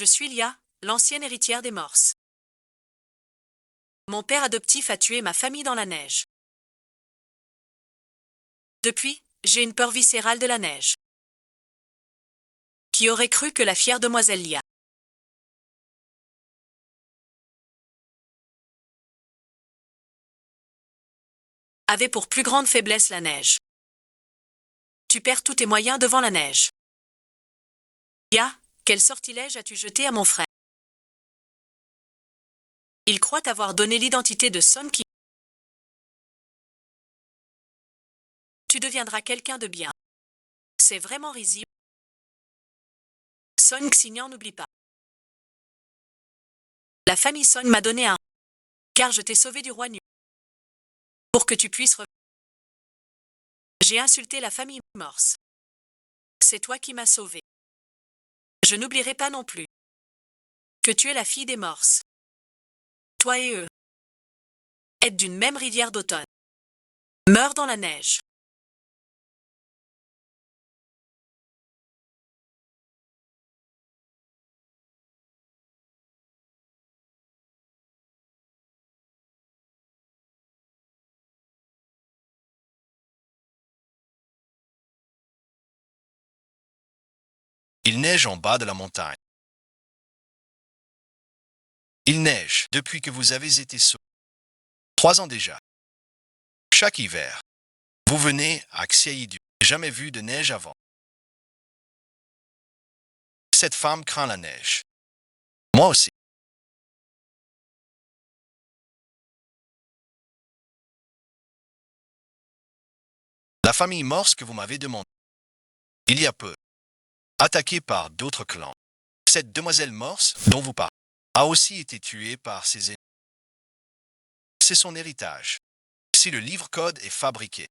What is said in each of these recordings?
Je suis Lia, l'ancienne héritière des Morses. Mon père adoptif a tué ma famille dans la neige. Depuis, j'ai une peur viscérale de la neige. Qui aurait cru que la fière demoiselle Lia avait pour plus grande faiblesse la neige. Tu perds tous tes moyens devant la neige. Lia, quel sortilège as-tu jeté à mon frère? Il croit avoir donné l'identité de Son qui... Tu deviendras quelqu'un de bien. C'est vraiment risible. Son Xignan n'oublie pas. La famille Son m'a donné un... Car je t'ai sauvé du roi nu. Pour que tu puisses... J'ai insulté la famille Morse. C'est toi qui m'as sauvé. Je n'oublierai pas non plus que tu es la fille des Morses. Toi et eux êtes d'une même rivière d'automne. Meurs dans la neige. Il neige en bas de la montagne. Il neige depuis que vous avez été sauvés. 3 ans déjà. Chaque hiver, vous venez à Xiaidu. Jamais vu de neige avant. Cette femme craint la neige. Moi aussi. La famille Morse que vous m'avez demandé, il y a peu, attaquée par d'autres clans. Cette demoiselle Morse dont vous parlez a aussi été tuée par ses ennemis. C'est son héritage. Si le livre code est fabriqué,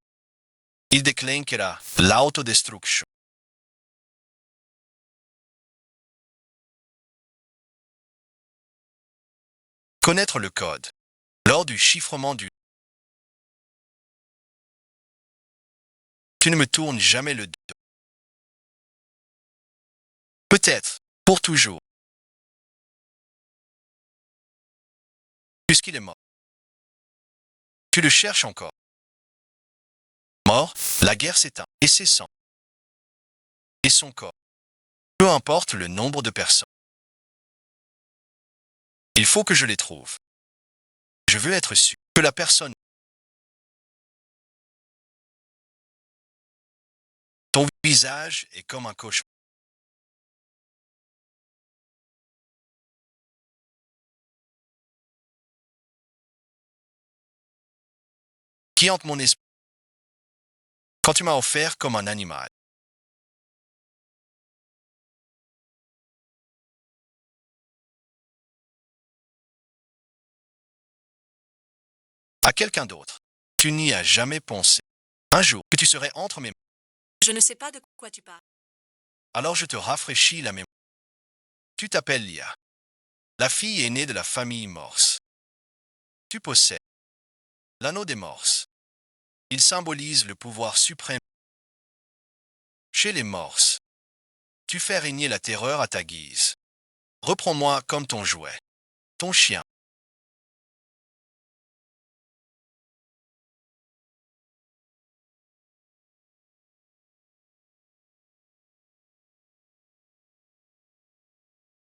il décline qu'elle a l'autodestruction. Connaître le code lors du chiffrement du... Tu ne me tournes jamais le dos. Peut-être, pour toujours. Puisqu'il est mort. Tu le cherches encore. Mort, la guerre s'éteint, et ses sangs. Et son corps. Peu importe le nombre de personnes. Il faut que je les trouve. Je veux être sûr que la personne... Ton visage est comme un cauchemar. Qui hante mon esprit quand tu m'as offert comme un animal. À quelqu'un d'autre. Tu n'y as jamais pensé. Un jour, que tu serais entre mes mains. Je ne sais pas de quoi tu parles. Alors je te rafraîchis la mémoire. Tu t'appelles Lia. La fille aînée de la famille Morse. Tu possèdes l'anneau des Morses. Il symbolise le pouvoir suprême. Chez les Morses, tu fais régner la terreur à ta guise. Reprends-moi comme ton jouet, ton chien.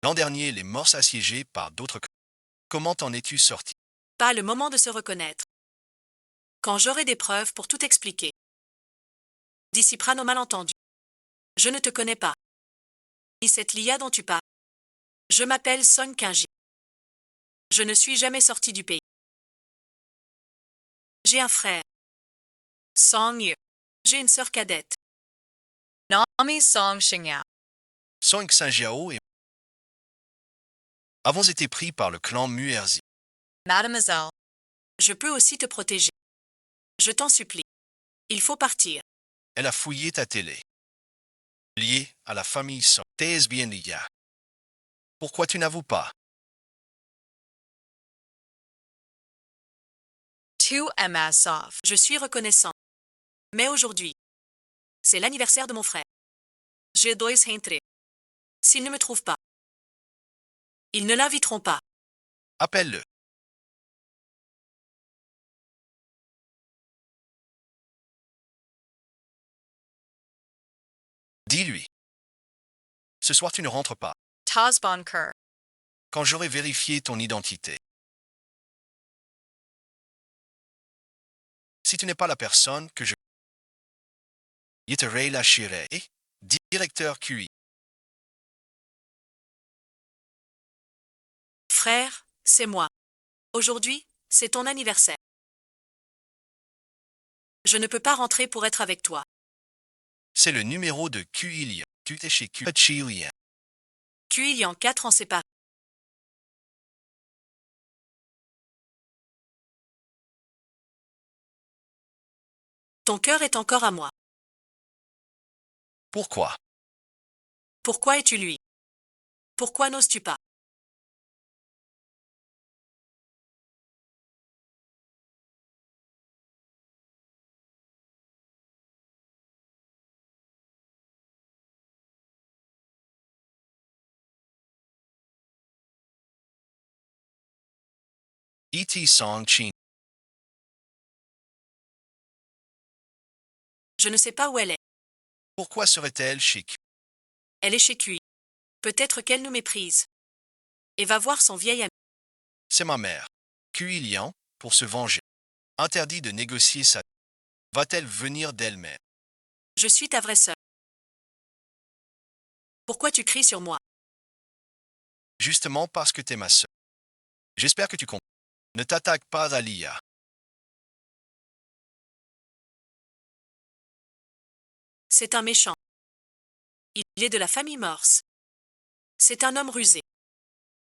L'an dernier, les Morses assiégés par d'autres clans. Comment en es-tu sorti? Pas le moment de se reconnaître. Quand j'aurai des preuves pour tout expliquer. Dissipera nos malentendus. Je ne te connais pas. Ni cette Lia dont tu parles. Je m'appelle Son Kinji. Je ne suis jamais sorti du pays. J'ai un frère. Song Yu. J'ai une sœur cadette. Nami Song Xingyao. Song Saint-Jiao et avons été pris par le clan Muerzi. Mademoiselle. Je peux aussi te protéger. Je t'en supplie. Il faut partir. Elle a fouillé ta télé. Liée à la famille Song. T'es bien Lia. Pourquoi tu n'avoues pas? Tu es sauf. Je suis reconnaissant. Mais aujourd'hui, c'est l'anniversaire de mon frère. Je dois rentrer. S'il ne me trouve pas, Ils ne l'inviteront pas. Appelle-le. Dis-lui. Ce soir, tu ne rentres pas. Tasbanker. Quand j'aurai vérifié ton identité. Si tu n'es pas la personne que je... Yeterei Lachire, directeur QI. Frère, c'est moi. Aujourd'hui, c'est ton anniversaire. Je ne peux pas rentrer pour être avec toi. C'est le numéro de QI. Tu es chez QI. Cuilian 4 ans séparés. Ton cœur est encore à moi. Pourquoi? Pourquoi es-tu lui? Pourquoi n'oses-tu pas? E.T. Song Chin. Je ne sais pas où elle est. Pourquoi serait-elle chez QI? Elle est chez QI. Peut-être qu'elle nous méprise. Et va voir son vieil ami. C'est ma mère. QI Lian, pour se venger. Interdit de négocier sa... Va-t-elle venir d'elle-même? Je suis ta vraie sœur. Pourquoi tu cries sur moi? Justement parce que t'es ma sœur. J'espère que tu comprends. Ne t'attaque pas à Lia. C'est un méchant. Il est de la famille Morse. C'est un homme rusé.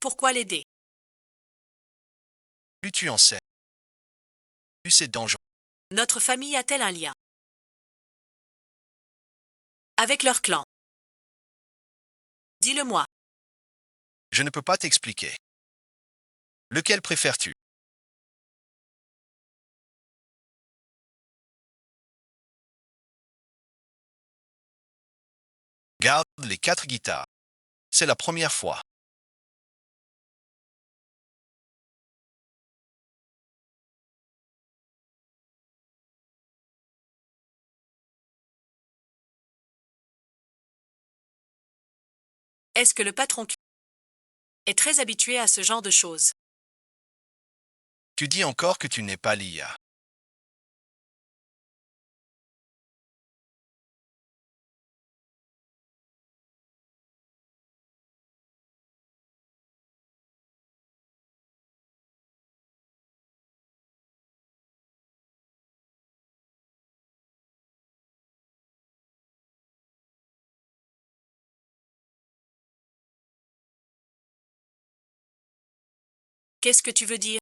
Pourquoi l'aider? Plus tu en sais, plus c'est dangereux. Notre famille a-t-elle un lien avec leur clan? Dis-le-moi. Je ne peux pas t'expliquer. Lequel préfères-tu? Garde les 4 guitares. C'est la première fois. Est-ce que le patron est très habitué à ce genre de choses? Tu dis encore que tu n'es pas Lia. Qu'est-ce que tu veux dire?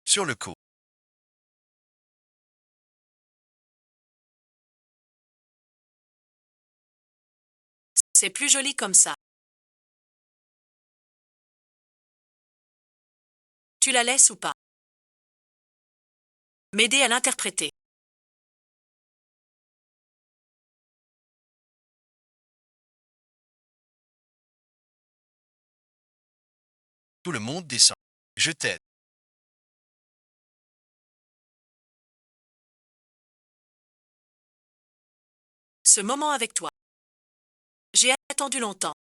Sur le coup. C'est plus joli comme ça. Tu la laisses ou pas? M'aider à l'interpréter. Tout le monde descend. Je t'aide. Ce moment avec toi. J'ai attendu longtemps.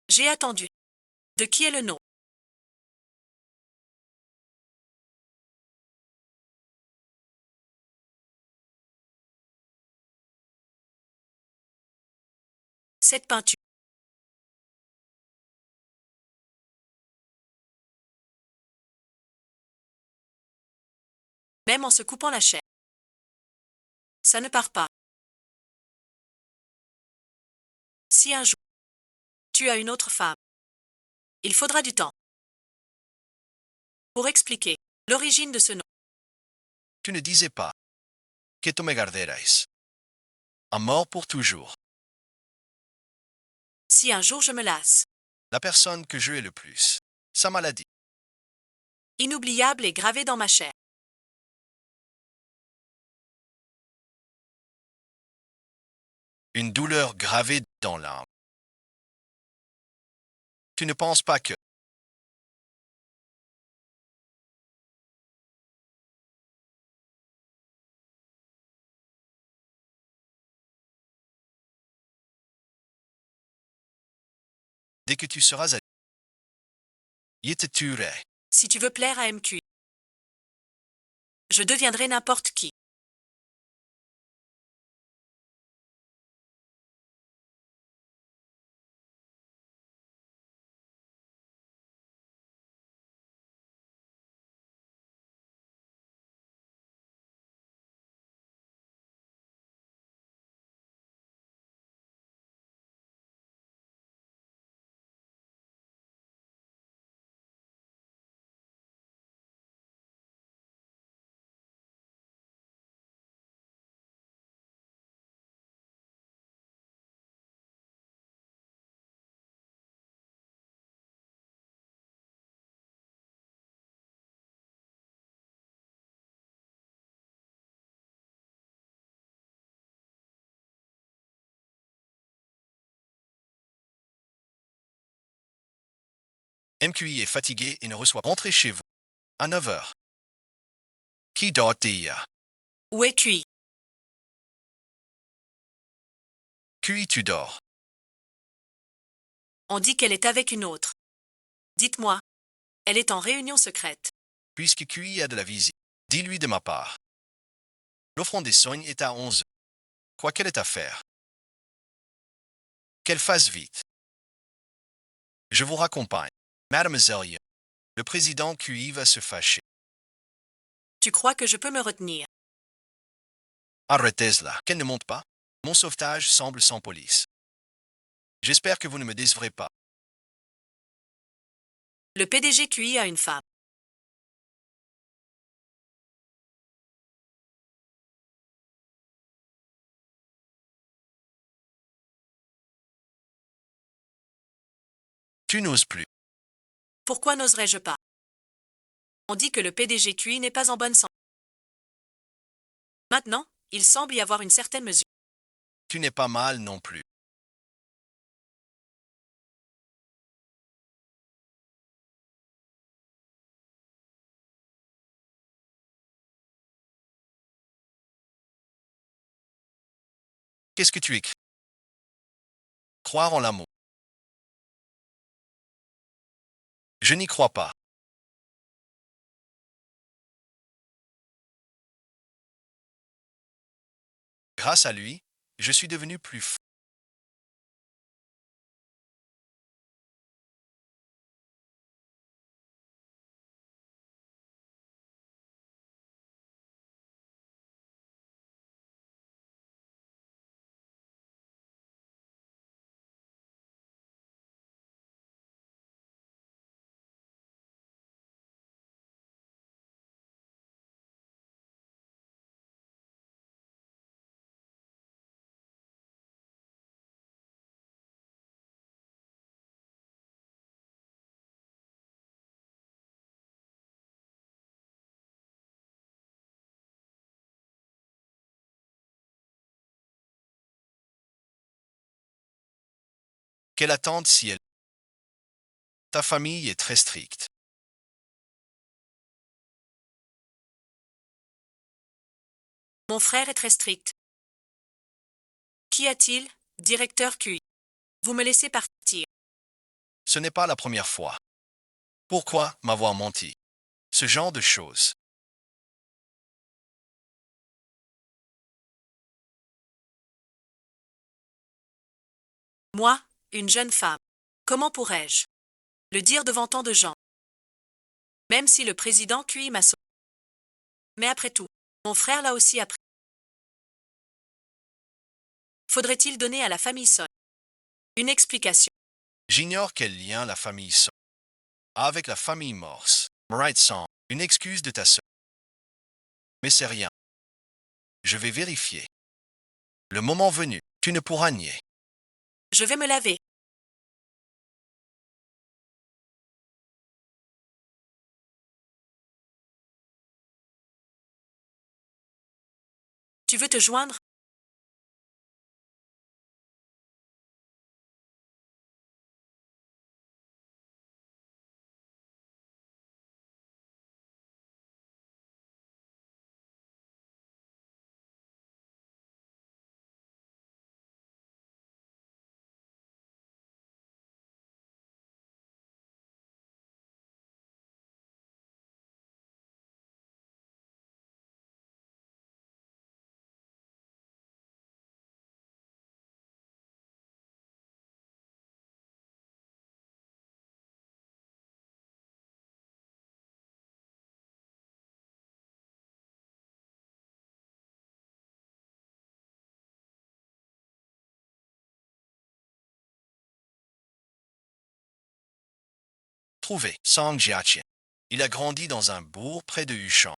J'ai attendu. De qui est le nom? Cette peinture. Même en se coupant la chair. Ça ne part pas. Si un jour, tu as une autre femme, il faudra du temps pour expliquer l'origine de ce nom. Tu ne disais pas que tu me garderais. À mort pour toujours. Si un jour je me lasse, La personne que je hais le plus. Sa maladie. inoubliable et gravé dans ma chair. Une douleur gravée dans l'âme. Tu ne penses pas que... Dès que tu seras à... Il te tuerait. Si tu veux plaire à MQ, je deviendrai n'importe qui. MQI est fatigué et ne reçoit rentrer chez vous à 9 heures. Qui dort d'hier? Où est QI? QI, tu dors. On dit qu'elle est avec une autre. Dites-moi, elle est en réunion secrète. Puisque QI a de la visite, dis-lui de ma part. L'offrande des sognes est à 11 heures. Quoi qu'elle ait à faire. Qu'elle fasse vite. Je vous raccompagne. Mademoiselle Young, le président QI va se fâcher. Tu crois que je peux me retenir? Arrêtez-la. Qu'elle ne monte pas. Mon sauvetage semble sans police. J'espère que vous ne me décevrez pas. Le PDG QI a une femme. Tu n'oses plus. Pourquoi n'oserais-je pas? On dit que le PDG QI n'est pas en bonne santé. Maintenant, il semble y avoir une certaine mesure. Tu n'es pas mal non plus. Qu'est-ce que tu écris? Croire en l'amour. Je n'y crois pas. Grâce à lui, je suis devenu plus fou. Quelle attente si elle... Ta famille est très stricte. Mon frère est très strict. Qu'y a-t-il, directeur QI? Vous me laissez partir. Ce n'est pas la première fois. Pourquoi m'avoir menti? Ce genre de choses. Moi, une jeune femme. Comment pourrais-je le dire devant tant de gens? Même si le président QI m'a sauvé. Mais après tout, mon frère l'a aussi appris. Faudrait-il donner à la famille Son une explication? J'ignore quel lien la famille Son a avec la famille Morse. Right sans une excuse de ta sœur. Mais c'est rien. Je vais vérifier. Le moment venu, tu ne pourras nier. Je vais me laver. Tu veux te joindre? Trouvé, Song Jiaqin. Il a grandi dans un bourg près de Yuchan.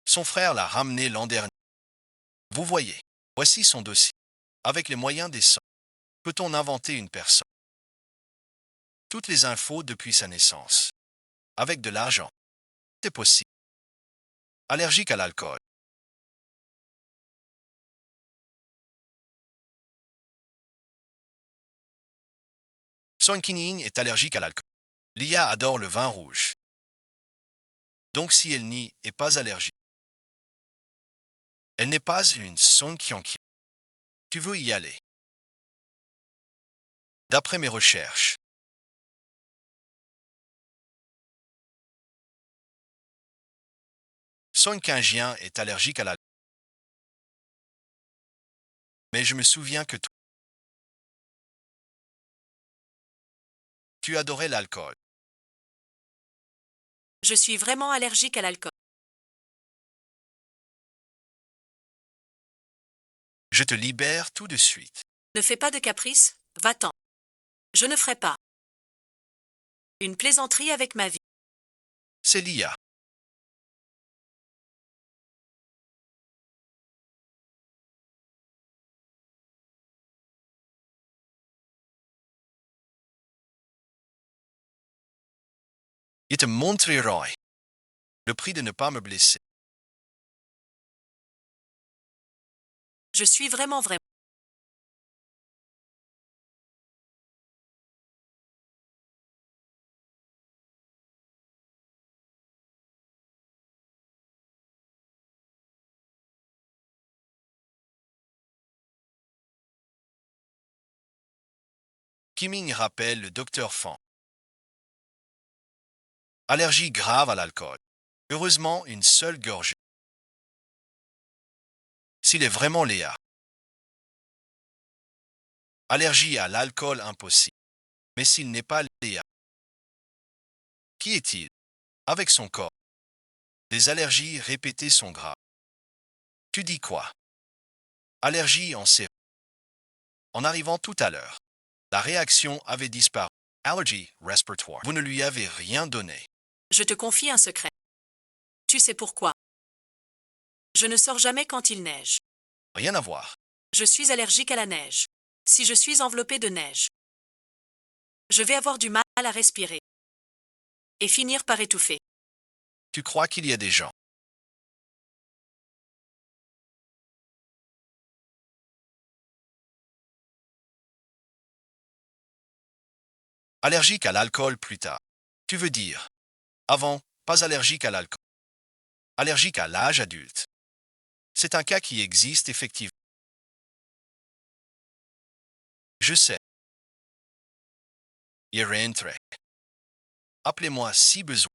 Son frère l'a ramené l'an dernier. Vous voyez, voici son dossier. Avec les moyens des sons, peut-on inventer une personne? Toutes les infos depuis sa naissance. Avec de l'argent, c'est possible. Allergique à l'alcool. Son Qinying est allergique à l'alcool. Lia adore le vin rouge. Donc si elle n'y est pas allergique, elle n'est pas une Song Qianqian. Tu veux y aller? D'après mes recherches, Song Qingjian est allergique à l'alcool. Mais je me souviens que toi, tu adorais l'alcool. Je suis vraiment allergique à l'alcool. Je te libère tout de suite. Ne fais pas de caprices, va-t'en. Je ne ferai pas une plaisanterie avec ma vie. C'est Lia. Il te montrera le prix de ne pas me blesser. Je suis vraiment vrai. Kiming rappelle le docteur Fan. Allergie grave à l'alcool. Heureusement, une seule gorgée. S'il est vraiment Léa. Allergie à l'alcool impossible. Mais s'il n'est pas Léa. Qui est-il? Avec son corps. Les allergies répétées sont graves. Tu dis quoi? Allergie en série. En arrivant tout à l'heure, la réaction avait disparu. Allergie respiratoire. Vous ne lui avez rien donné. Je te confie un secret. Tu sais pourquoi? Je ne sors jamais quand il neige. Rien à voir. Je suis allergique à la neige. Si je suis enveloppé de neige, je vais avoir du mal à respirer et finir par étouffer. Tu crois qu'il y a des gens allergiques à l'alcool plus tard? Tu veux dire, avant, pas allergique à l'alcool. Allergique à l'âge adulte. C'est un cas qui existe effectivement. Je sais. Il rentre. Appelez-moi si besoin.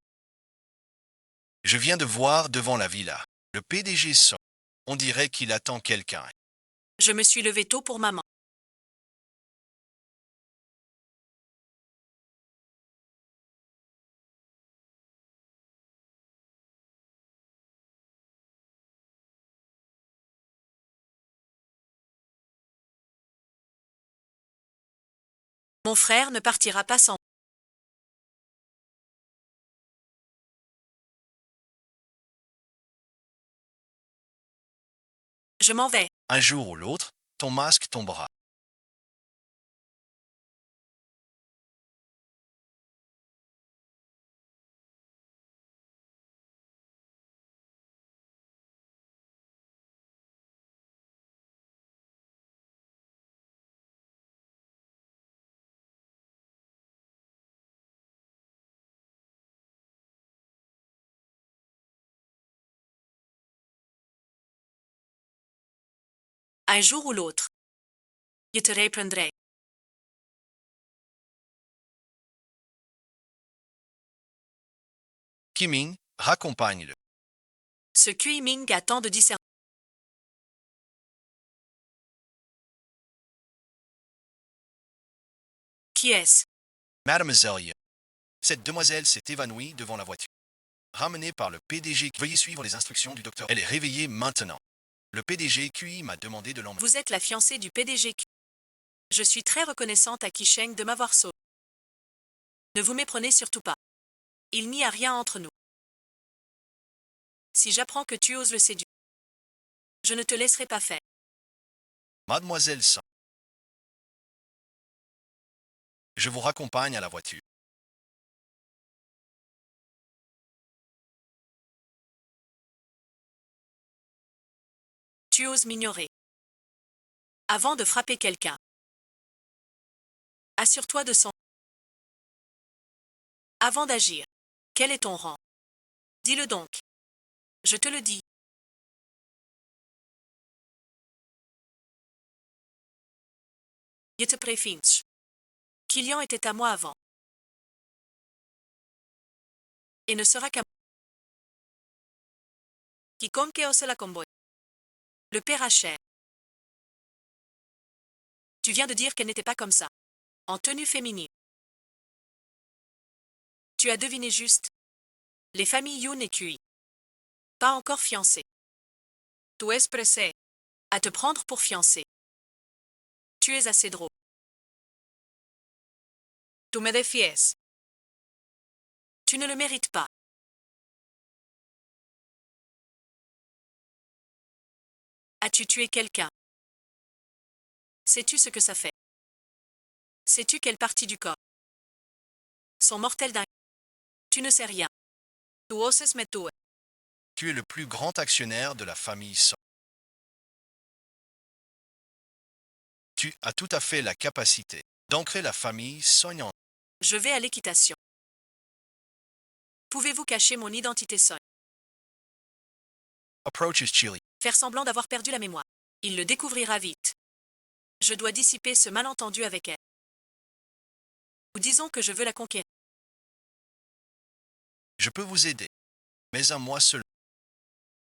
Je viens de voir devant la villa. Le PDG sort. On dirait qu'il attend quelqu'un. Je me suis levé tôt pour maman. Mon frère ne partira pas sans. Je m'en vais. Un jour ou l'autre, ton masque tombera. Un jour ou l'autre. Je te reprendrai. Kiming, raccompagne-le. Ce Kui-Ming a tant de discernement. Qui est-ce? Mademoiselle Ye. Cette demoiselle s'est évanouie devant la voiture. Ramenée par le PDG. Veuillez suivre les instructions du docteur. Elle est réveillée maintenant. Le PDG QI m'a demandé de l'emmener. Vous êtes la fiancée du PDG. Je suis très reconnaissante à Kisheng de m'avoir sauvé. Ne vous méprenez surtout pas. Il n'y a rien entre nous. Si j'apprends que tu oses le séduire, je ne te laisserai pas faire. Mademoiselle Son, je vous raccompagne à la voiture. Tu oses m'ignorer. Avant de frapper quelqu'un, assure-toi de son... Avant d'agir, quel est ton rang? Dis-le donc. Je te le dis. Je te préfinch. Kilian était à moi avant. Et ne sera qu'à moi. Quiconque ose la comboy. Le père Hacher. Tu viens de dire qu'elle n'était pas comme ça. En tenue féminine. Tu as deviné juste. Les familles Yoon et Kui. Pas encore fiancées. Tu es pressé. À te prendre pour fiancé. Tu es assez drôle. Tu me défies. Tu ne le mérites pas. As-tu tué quelqu'un? Sais-tu ce que ça fait? Sais-tu quelle partie du corps? Sont mortelles d'un... Tu ne sais rien. Tu oses me tuer. Tu es le plus grand actionnaire de la famille Son. Tu as tout à fait la capacité d'ancrer la famille Son. Je vais à l'équitation. Pouvez-vous cacher mon identité Son? Approaches Chili. Faire semblant d'avoir perdu la mémoire. Il le découvrira vite. Je dois dissiper ce malentendu avec elle. Ou disons que je veux la conquérir. Je peux vous aider, mais un mois seulement.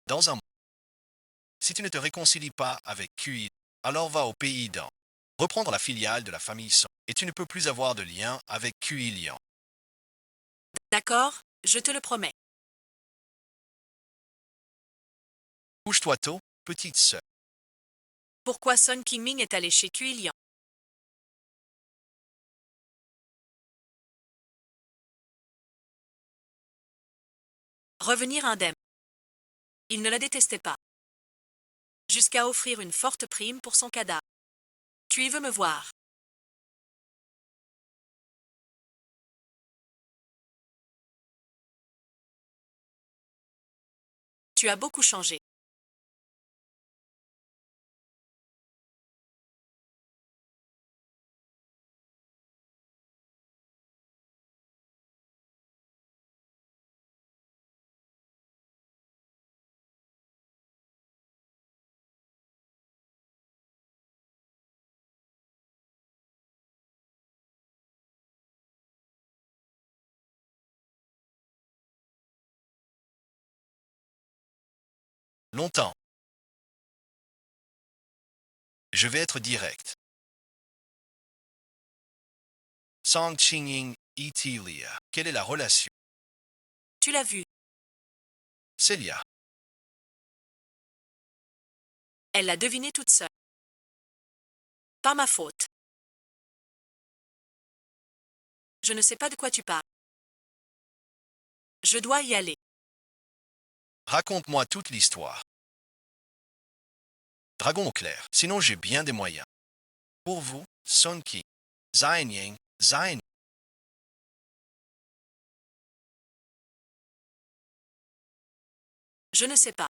Dans un mois. Si tu ne te réconcilies pas avec QI, alors va au pays d'An. Reprendre la filiale de la famille Son. Et tu ne peux plus avoir de lien avec QI Lian. D'accord, je te le promets. Couche-toi tôt, petite sœur. Pourquoi Son King-Ming est allé chez Kuilian? Revenir indemne. Il ne la détestait pas. Jusqu'à offrir une forte prime pour son cadavre. Tu y veux me voir? Tu as beaucoup changé. Longtemps. Je vais être direct. Song Ching-Ying et Lia. Quelle est la relation? Tu l'as vu. Célia. Elle l'a deviné toute seule. Pas ma faute. Je ne sais pas de quoi tu parles. Je dois y aller. Raconte-moi toute l'histoire. Dragon au clair, sinon j'ai bien des moyens. Pour vous, Sun Ki, Zain Yang, Zain. Je ne sais pas.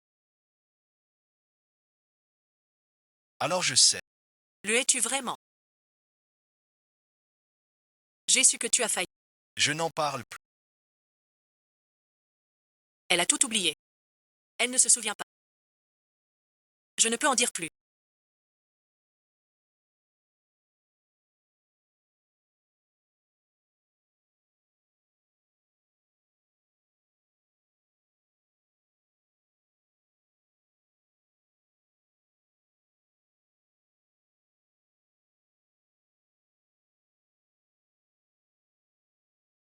Alors je sais. Le es-tu vraiment? J'ai su que tu as failli. Je n'en parle plus. Elle a tout oublié. Elle ne se souvient pas. Je ne peux en dire plus.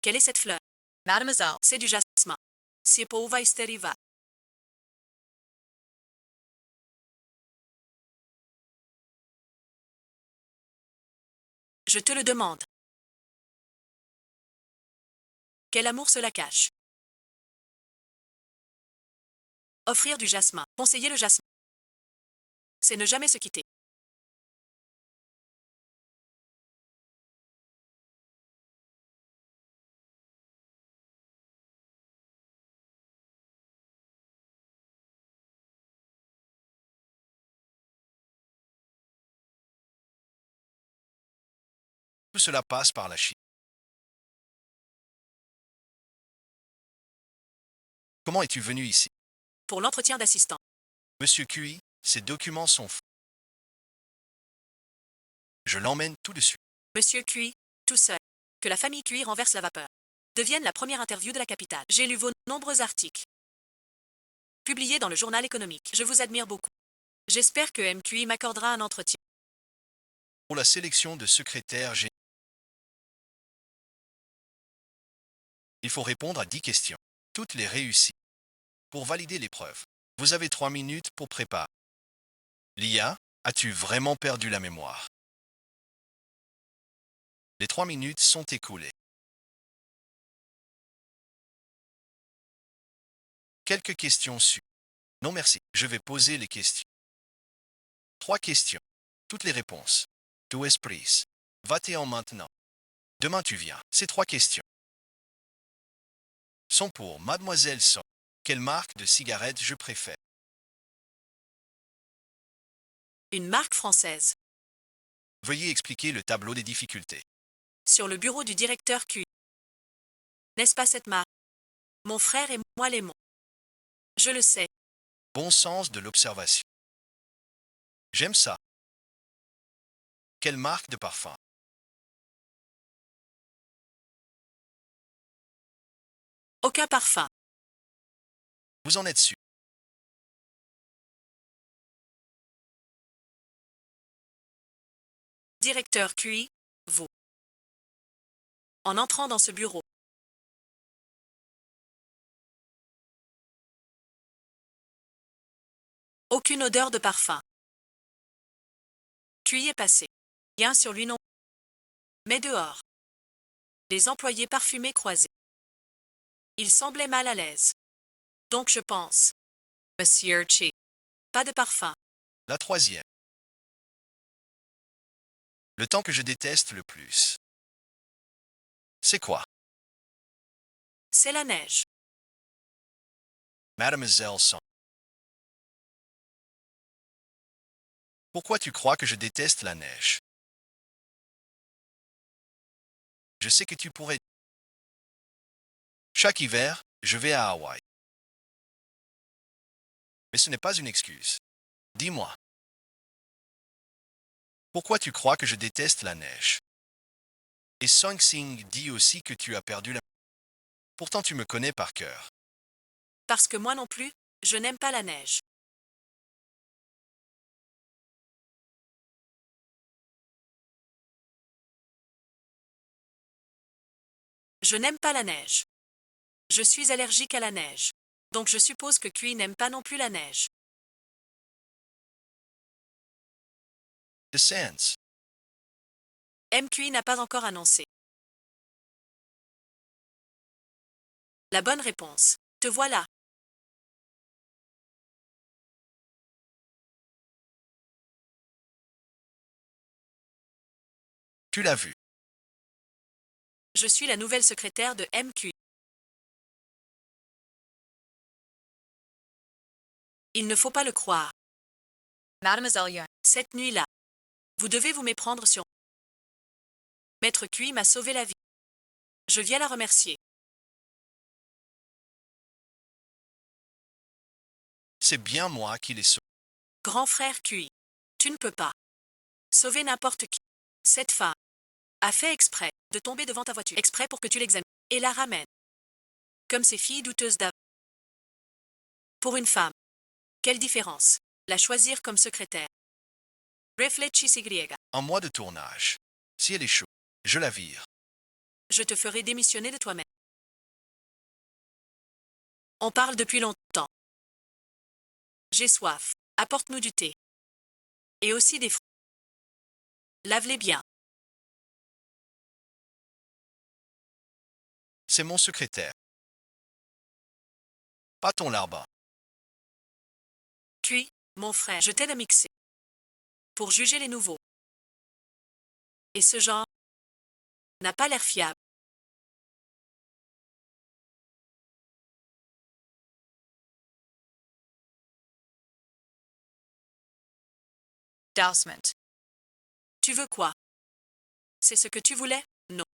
Quelle est cette fleur? Mademoiselle, c'est du jasmin. C'est pour Weisteriva. Je te le demande. Quel amour cela cache? Offrir du jasmin. Conseiller le jasmin. C'est ne jamais se quitter. Tout cela passe par la Chine. Comment es-tu venu ici? Pour l'entretien d'assistant. Monsieur QI, ces documents sont faux. Je l'emmène tout de suite. Monsieur Cui, tout seul. Que la famille Cui renverse la vapeur. Devienne la première interview de la capitale. J'ai lu vos nombreux articles. Publiés dans le journal économique. Je vous admire beaucoup. J'espère que MQI m'accordera un entretien. Pour la sélection de secrétaire général, il faut répondre à 10 questions. Toutes les réussies. Pour valider l'épreuve, vous avez 3 minutes pour préparer. Lia, as-tu vraiment perdu la mémoire? Les 3 minutes sont écoulées. Quelques questions suivantes. Non merci, je vais poser les questions. 3 questions. Toutes les réponses. Tu es prise. Va-t'en maintenant. Demain tu viens. Ces 3 questions sont pour Mademoiselle Son. Quelle marque de cigarette je préfère? Une marque française. Veuillez expliquer le tableau des difficultés. Sur le bureau du directeur Cui. N'est-ce pas cette marque? Mon frère et moi l'aimons. Je le sais. Bon sens de l'observation. J'aime ça. Quelle marque de parfum? Aucun parfum. Vous en êtes sûr? Directeur Cui, vous. En entrant dans ce bureau. Aucune odeur de parfum. Cui est passé. Rien sur lui non. Mais dehors. Les employés parfumés croisés. Il semblait mal à l'aise. Donc je pense. Monsieur Chi. Pas de parfum. La troisième. Le temps que je déteste le plus. C'est quoi? C'est la neige. Mademoiselle Son. Pourquoi tu crois que je déteste la neige? Je sais que tu pourrais. Chaque hiver, je vais à Hawaï. Mais ce n'est pas une excuse. Dis-moi. Pourquoi tu crois que je déteste la neige? Et Song Sing dit aussi que tu as perdu la. Pourtant tu me connais par cœur. Parce que moi non plus, je n'aime pas la neige. Je n'aime pas la neige. Je suis allergique à la neige. Donc je suppose que Cui n'aime pas non plus la neige. The Sands. MQI n'a pas encore annoncé. La bonne réponse. Te voilà. Tu l'as vu. Je suis la nouvelle secrétaire de MQI. Il ne faut pas le croire. Mademoiselle Yuan. Cette nuit-là. Vous devez vous méprendre sur. Maître Cui m'a sauvé la vie. Je viens la remercier. C'est bien moi qui l'ai sauvé. Grand frère Cui. Tu ne peux pas. Sauver n'importe qui. Cette femme a fait exprès de tomber devant ta voiture. Exprès pour que tu l'examines. Et la ramènes. Comme ces filles douteuses d'avant. Pour une femme. Quelle différence. La choisir comme secrétaire. Réfléchis griega. Un mois de tournage. Si elle est chaude, je la vire. Je te ferai démissionner de toi-même. On parle depuis longtemps. J'ai soif. Apporte-nous du thé. Et aussi des fruits. Lave-les bien. C'est mon secrétaire. Pas ton larbin. Puis, mon frère, je t'aide à mixer. Pour juger les nouveaux. Et ce genre n'a pas l'air fiable. Dousement. Tu veux quoi? C'est ce que tu voulais? Non.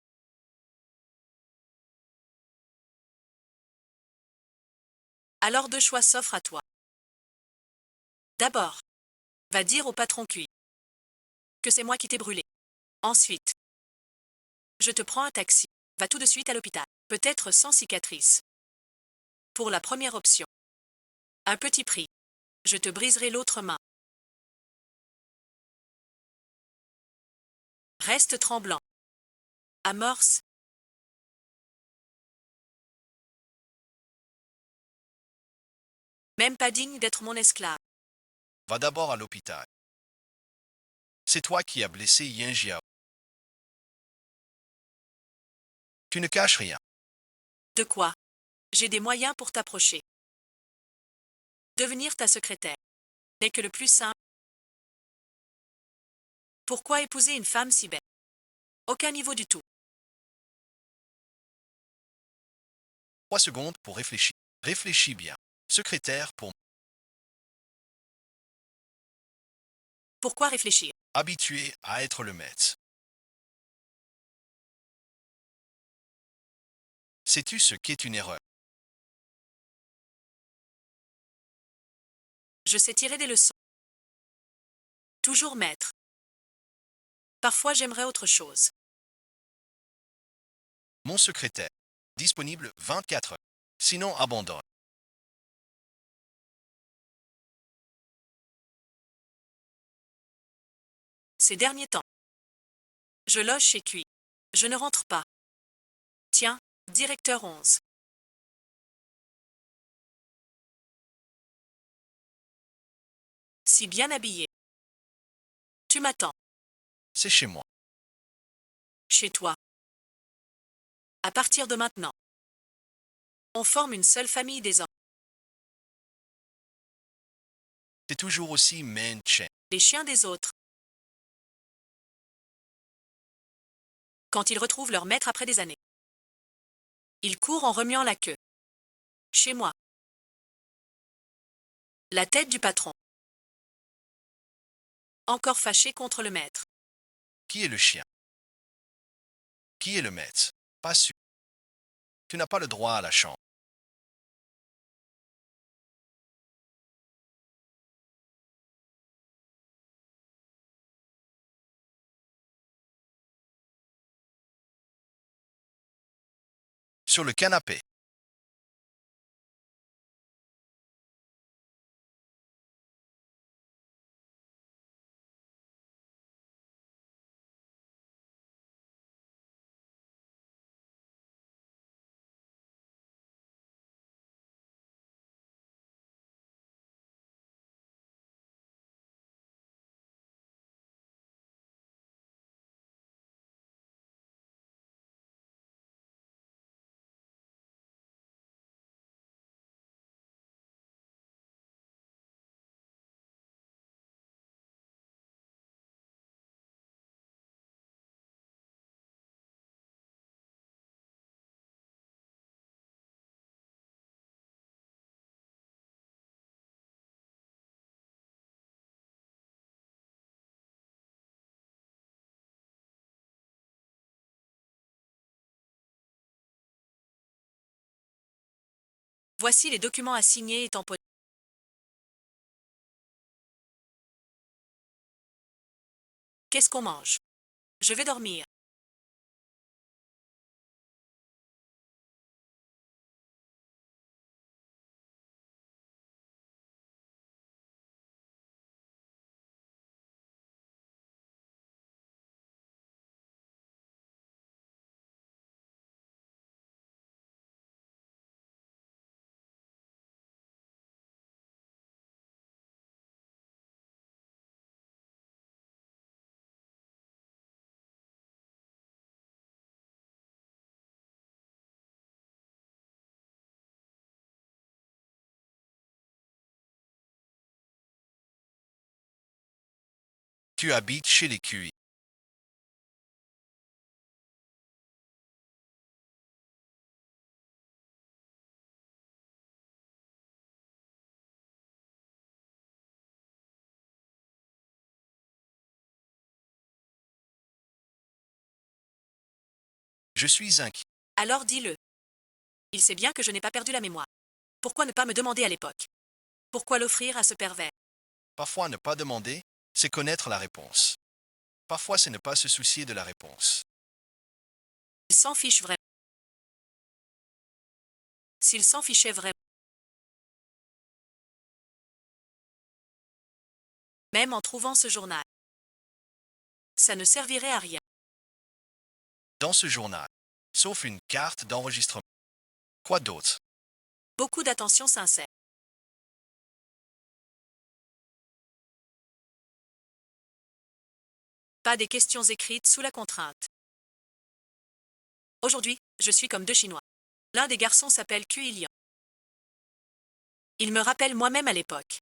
Alors deux choix s'offrent à toi. D'abord, va dire au patron cuit que c'est moi qui t'ai brûlé. Ensuite, je te prends un taxi. Va tout de suite à l'hôpital. Peut-être sans cicatrice. Pour la première option. Un petit prix. Je te briserai l'autre main. Reste tremblant. Amorce. Même pas digne d'être mon esclave. Va d'abord à l'hôpital. C'est toi qui as blessé Yin Jiao. Tu ne caches rien. De quoi? J'ai des moyens pour t'approcher. Devenir ta secrétaire n'est que le plus simple. Pourquoi épouser une femme si belle? Aucun niveau du tout. 3 secondes pour réfléchir. Réfléchis bien. Secrétaire pour Pourquoi réfléchir? habitué à être le maître. Sais-tu ce qu'est une erreur? Je sais tirer des leçons. Toujours maître. Parfois j'aimerais autre chose. Mon secrétaire. Disponible 24 heures. Sinon, abandonne. Ces derniers temps. Je loge chez Cui. Je ne rentre pas. Tiens, directeur 11. Si bien habillé. Tu m'attends. C'est chez moi. Chez toi. À partir de maintenant. On forme une seule famille des hommes. C'est toujours aussi main chen. Les chiens des autres. Quand ils retrouvent leur maître après des années. Ils courent en remuant la queue. Chez moi. La tête du patron. Encore fâché contre le maître. Qui est le chien? Qui est le maître? Pas sûr. Tu n'as pas le droit à la chambre. Sur le canapé. Voici les documents à signer et tamponnés. Qu'est-ce qu'on mange? Je vais dormir. Tu habites chez les QI. Je suis inquiet. Alors dis-le. Il sait bien que je n'ai pas perdu la mémoire. Pourquoi ne pas me demander à l'époque? Pourquoi l'offrir à ce pervers? Parfois, ne pas demander, c'est connaître la réponse. Parfois, c'est ne pas se soucier de la réponse. Il s'en fiche vraiment. S'il s'en fichait vraiment. Même en trouvant ce journal. Ça ne servirait à rien. Dans ce journal, sauf une carte d'enregistrement. Quoi d'autre? Beaucoup d'attention sincère. Pas des questions écrites sous la contrainte. Aujourd'hui, je suis comme deux Chinois. L'un des garçons s'appelle Ilian. Il me rappelle moi-même à l'époque.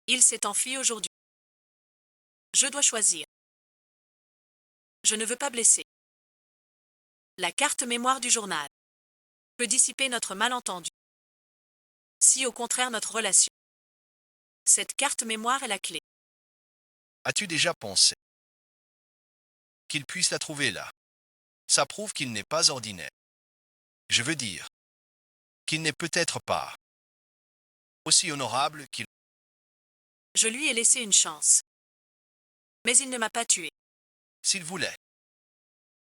Il s'est enfui aujourd'hui. Je dois choisir. Je ne veux pas blesser. La carte mémoire du journal peut dissiper notre malentendu. Si au contraire notre relation. Cette carte mémoire est la clé. As-tu déjà pensé qu'il puisse la trouver là? Ça prouve qu'il n'est pas ordinaire. Je veux dire qu'il n'est peut-être pas aussi honorable qu'il... Je lui ai laissé une chance. Mais il ne m'a pas tué. S'il voulait.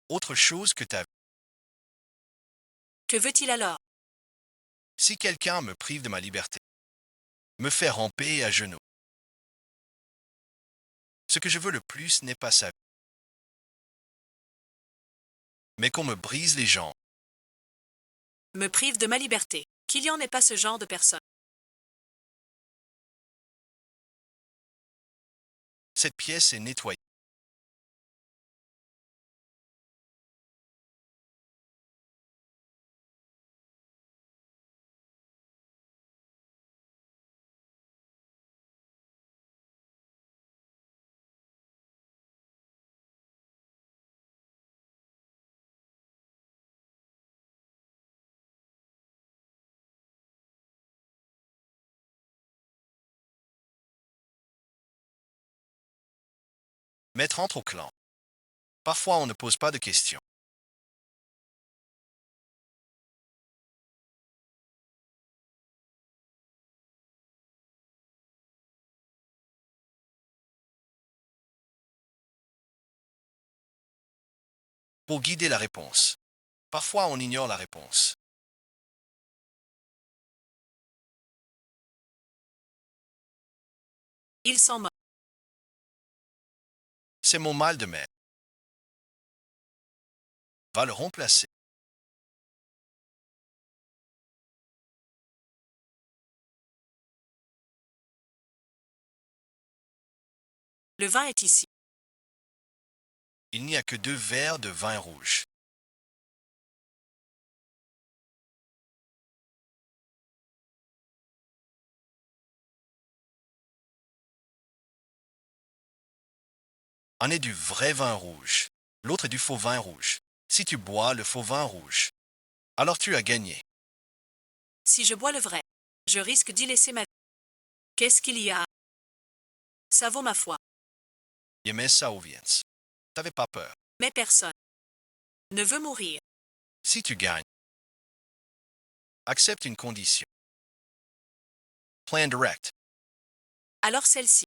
Autre chose que ta vie. Que veut-il alors? Si quelqu'un me prive de ma liberté, me fait ramper à genoux. Ce que je veux le plus n'est pas sa vie, mais qu'on me brise les jambes. Me prive de ma liberté. Kilian n'est pas ce genre de personne. Cette pièce est nettoyée. Mettre entre au clan. Parfois, on ne pose pas de questions. Pour guider la réponse. Parfois, on ignore la réponse. Il s'en moque. C'est mon mal de mer. Va le remplacer. Le vin est ici. Il n'y a que 2 verres de vin rouge. Un est du vrai vin rouge, l'autre est du faux vin rouge. Si tu bois le faux vin rouge, alors tu as gagné. Si je bois le vrai, je risque d'y laisser ma vie. Qu'est-ce qu'il y a? Ça vaut ma foi. Aimais ça ou Vince. T'avais pas peur. Mais personne ne veut mourir. Si tu gagnes, accepte une condition. Plan direct. Alors celle-ci.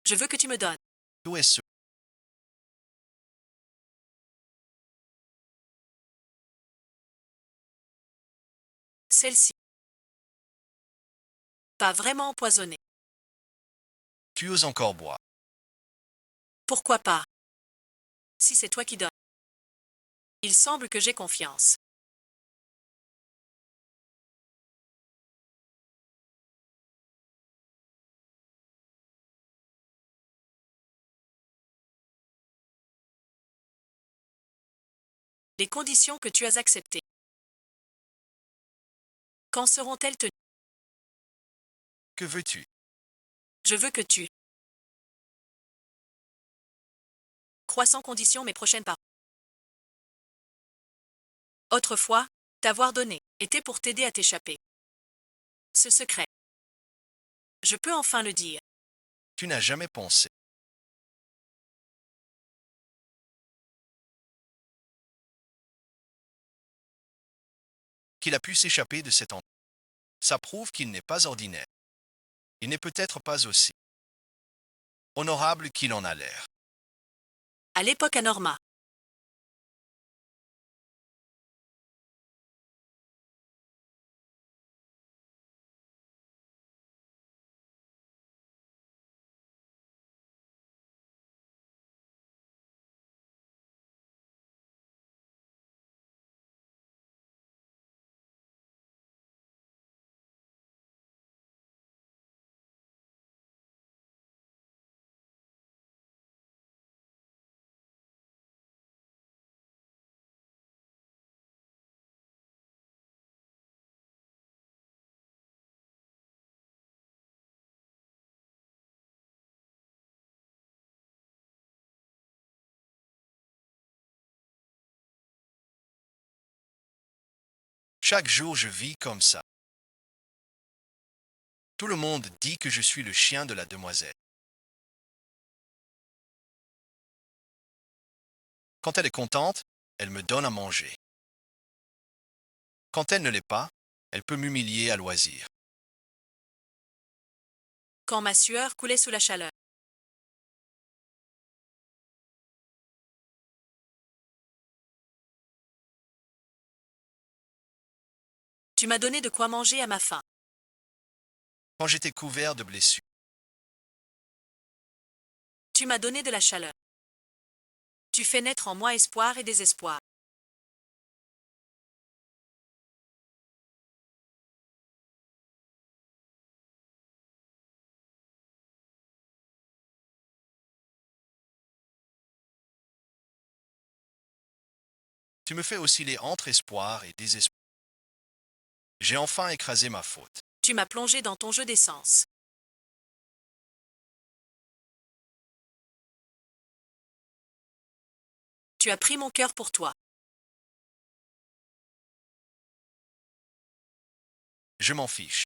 Je veux que tu me donnes. Où est ce? Celle-ci. Pas vraiment empoisonnée. Tu oses encore boire. Pourquoi pas? Si c'est toi qui donnes. Il semble que j'ai confiance. Les conditions que tu as acceptées. Quand seront-elles tenues? Que veux-tu? Je veux que tu. Crois sans condition mes prochaines paroles. Autrefois, t'avoir donné était pour t'aider à t'échapper. Ce secret. Je peux enfin le dire. Tu n'as jamais pensé qu'il a pu s'échapper de cet endroit. Ça prouve qu'il n'est pas ordinaire. Il n'est peut-être pas aussi honorable qu'il en a l'air. À l'époque à Norma. Chaque jour, je vis comme ça. Tout le monde dit que je suis le chien de la demoiselle. Quand elle est contente, elle me donne à manger. Quand elle ne l'est pas, elle peut m'humilier à loisir. Quand ma sueur coulait sous la chaleur. Tu m'as donné de quoi manger à ma faim. Quand j'étais couvert de blessures. Tu m'as donné de la chaleur. Tu fais naître en moi espoir et désespoir. Tu me fais osciller entre espoir et désespoir. J'ai enfin écrasé ma faute. Tu m'as plongé dans ton jeu d'essence. Tu as pris mon cœur pour toi. Je m'en fiche.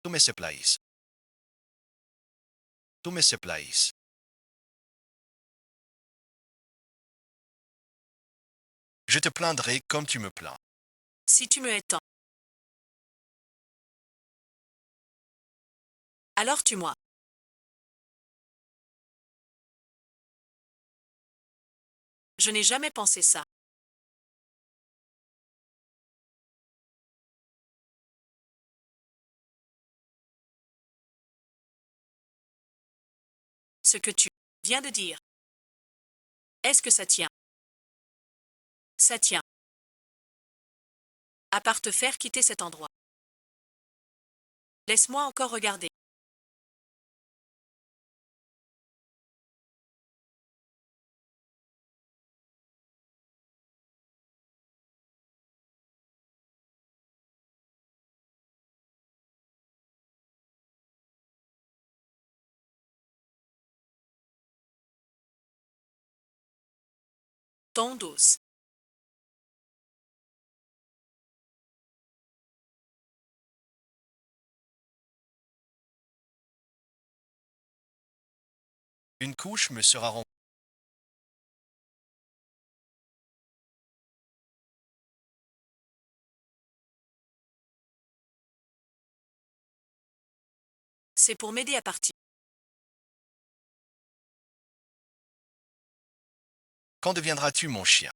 Tout me se plaise. Tout me se plaise. Je te plaindrai comme tu me plains. Si tu me hais tant. Alors tue-moi. Je n'ai jamais pensé ça. Ce que tu viens de dire. Est-ce que ça tient? Ça tient. À part te faire quitter cet endroit. Laisse-moi encore regarder. Ton dos. Une couche me sera remplie. C'est pour m'aider à partir. Quand deviendras-tu mon chien?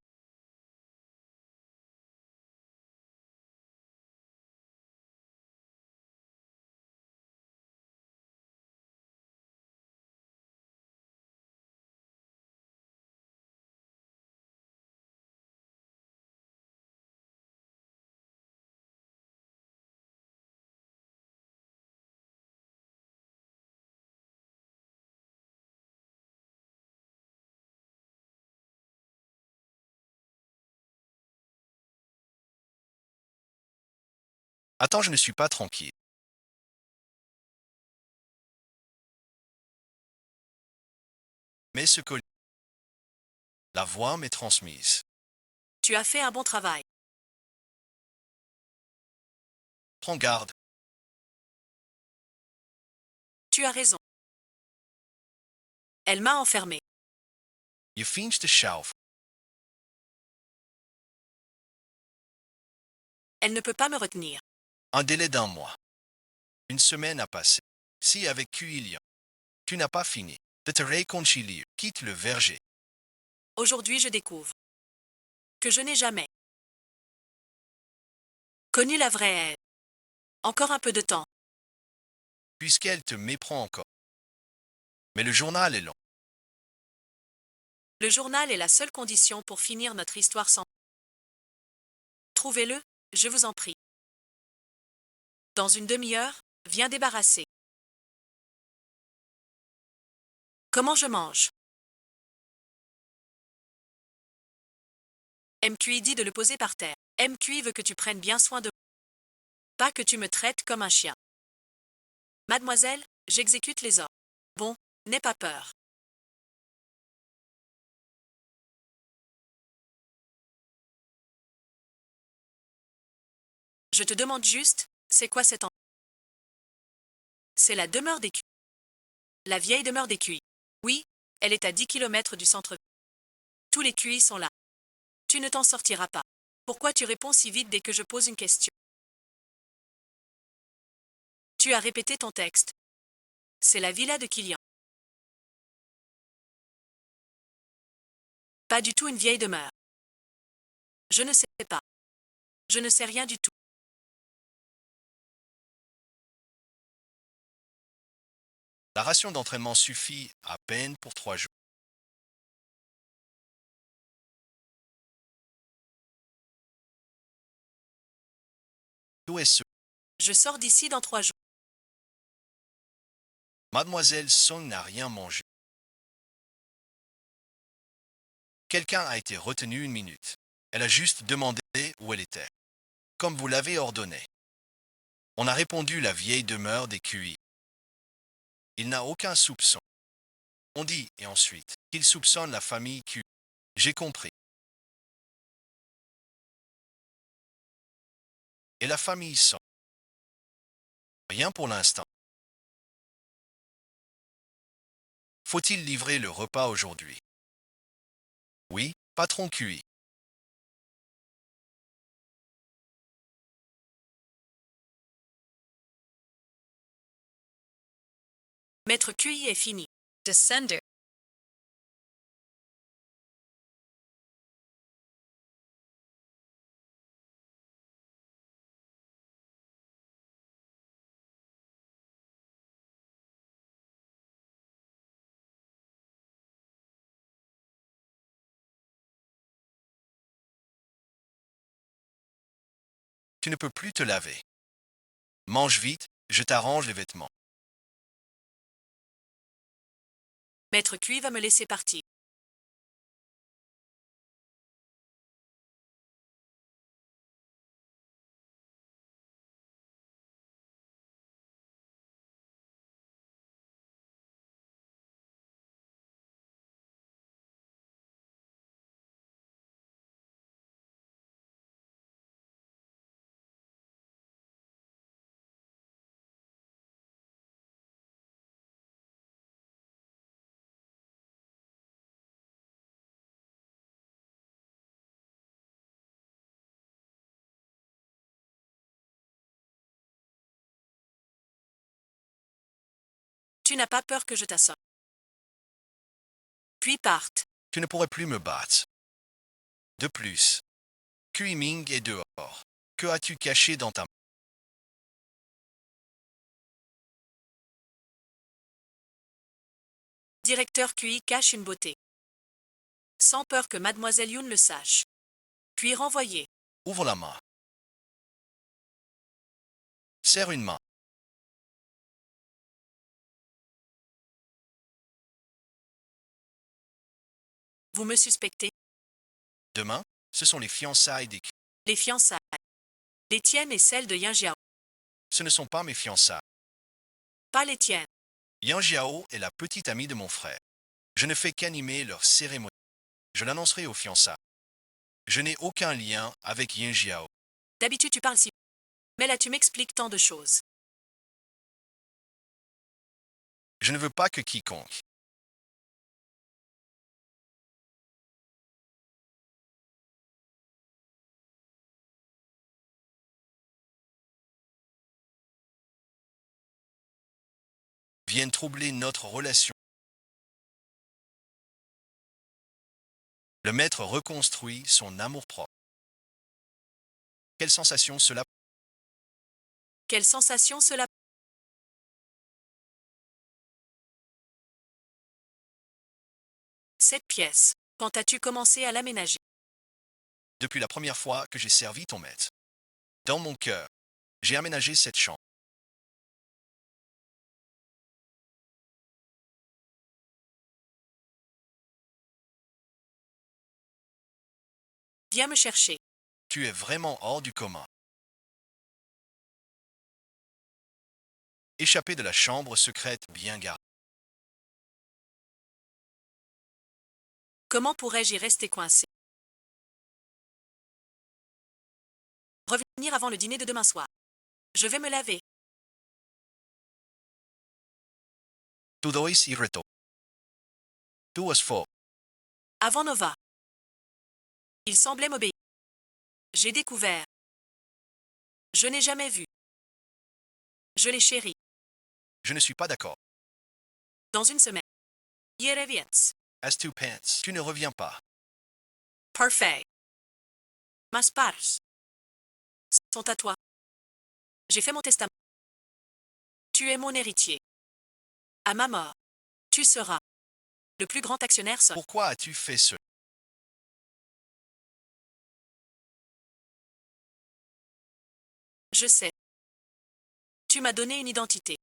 Attends, je ne suis pas tranquille. Mais ce collier. La voix m'est transmise. Tu as fait un bon travail. Prends garde. Tu as raison. Elle m'a enfermé. Je fiendst de schauf. Elle ne peut pas me retenir. Un délai d'un mois. Une semaine a passé. Si avec Cuilian, tu n'as pas fini de te réconcilier, quitte le verger. Aujourd'hui, je découvre que je n'ai jamais connu la vraie elle. Encore un peu de temps. Puisqu'elle te méprend encore. Mais le journal est long. Le journal est la seule condition pour finir notre histoire sans. Trouvez-le, je vous en prie. Dans une demi-heure, viens débarrasser. Comment je mange? MQI dit de le poser par terre. MQI veut que tu prennes bien soin de moi. Pas que tu me traites comme un chien. Mademoiselle, j'exécute les ordres. Bon, n'aie pas peur. Je te demande juste, c'est quoi cet endroit? C'est la demeure des QI. La vieille demeure des QI. Oui, elle est à 10 kilomètres du centre. Tous les QI sont là. Tu ne t'en sortiras pas. Pourquoi tu réponds si vite dès que je pose une question? Tu as répété ton texte. C'est la villa de Kilian. Pas du tout une vieille demeure. Je ne sais pas. Je ne sais rien du tout. La ration d'entraînement suffit à peine pour 3 jours. Où est-ce? Je sors d'ici dans 3 jours. Mademoiselle Song n'a rien mangé. Quelqu'un a été retenu une minute. Elle a juste demandé où elle était. Comme vous l'avez ordonné. On a répondu la vieille demeure des QI. Il n'a aucun soupçon. On dit, et ensuite, qu'il soupçonne la famille QI. J'ai compris. Et la famille Song. Rien pour l'instant. Faut-il livrer le repas aujourd'hui? Oui, patron QI. Maître QI est fini. Descender. Tu ne peux plus te laver. Mange vite, je t'arrange les vêtements. Maître QI va me laisser partir. Tu n'as pas peur que je t'assomme. Puis parte. Tu ne pourrais plus me battre. De plus, QI Ming est dehors. Que as-tu caché dans ta main? Directeur QI cache une beauté. Sans peur que Mademoiselle Yoon le sache. Puis renvoyé. Ouvre la main. Serre une main. Vous me suspectez? Demain, ce sont les fiançailles des QI. Les fiançailles. Les tiennes et celles de Yin Jiao. Ce ne sont pas mes fiançailles. Pas les tiennes. Yang Jiao est la petite amie de mon frère. Je ne fais qu'animer leur cérémonie. Je l'annoncerai aux fiançailles. Je n'ai aucun lien avec Yang Jiao. D'habitude tu parles si. Mais là tu m'expliques tant de choses. Je ne veux pas que quiconque vienne troubler notre relation. Le maître reconstruit son amour-propre. Quelle sensation cela? Quelle sensation cela. Cette pièce. Quand as-tu commencé à l'aménager? Depuis la première fois que j'ai servi ton maître. Dans mon cœur, j'ai aménagé cette chambre. Viens me chercher. Tu es vraiment hors du commun. Échappé de la chambre secrète bien gardée. Comment pourrais-je y rester coincé? Revenir avant le dîner de demain soir. Je vais me laver. Tu dois irreto. Tu was faux. Avant Nova. Il semblait m'obéir. J'ai découvert. Je n'ai jamais vu. Je l'ai chéri. Je ne suis pas d'accord. Dans une semaine. Yereviens. As to pants. Tu ne reviens pas. Parfait. Mas parts sont à toi. J'ai fait mon testament. Tu es mon héritier. À ma mort, tu seras le plus grand actionnaire seul. Pourquoi as-tu fait cela? Je sais. Tu m'as donné une identité.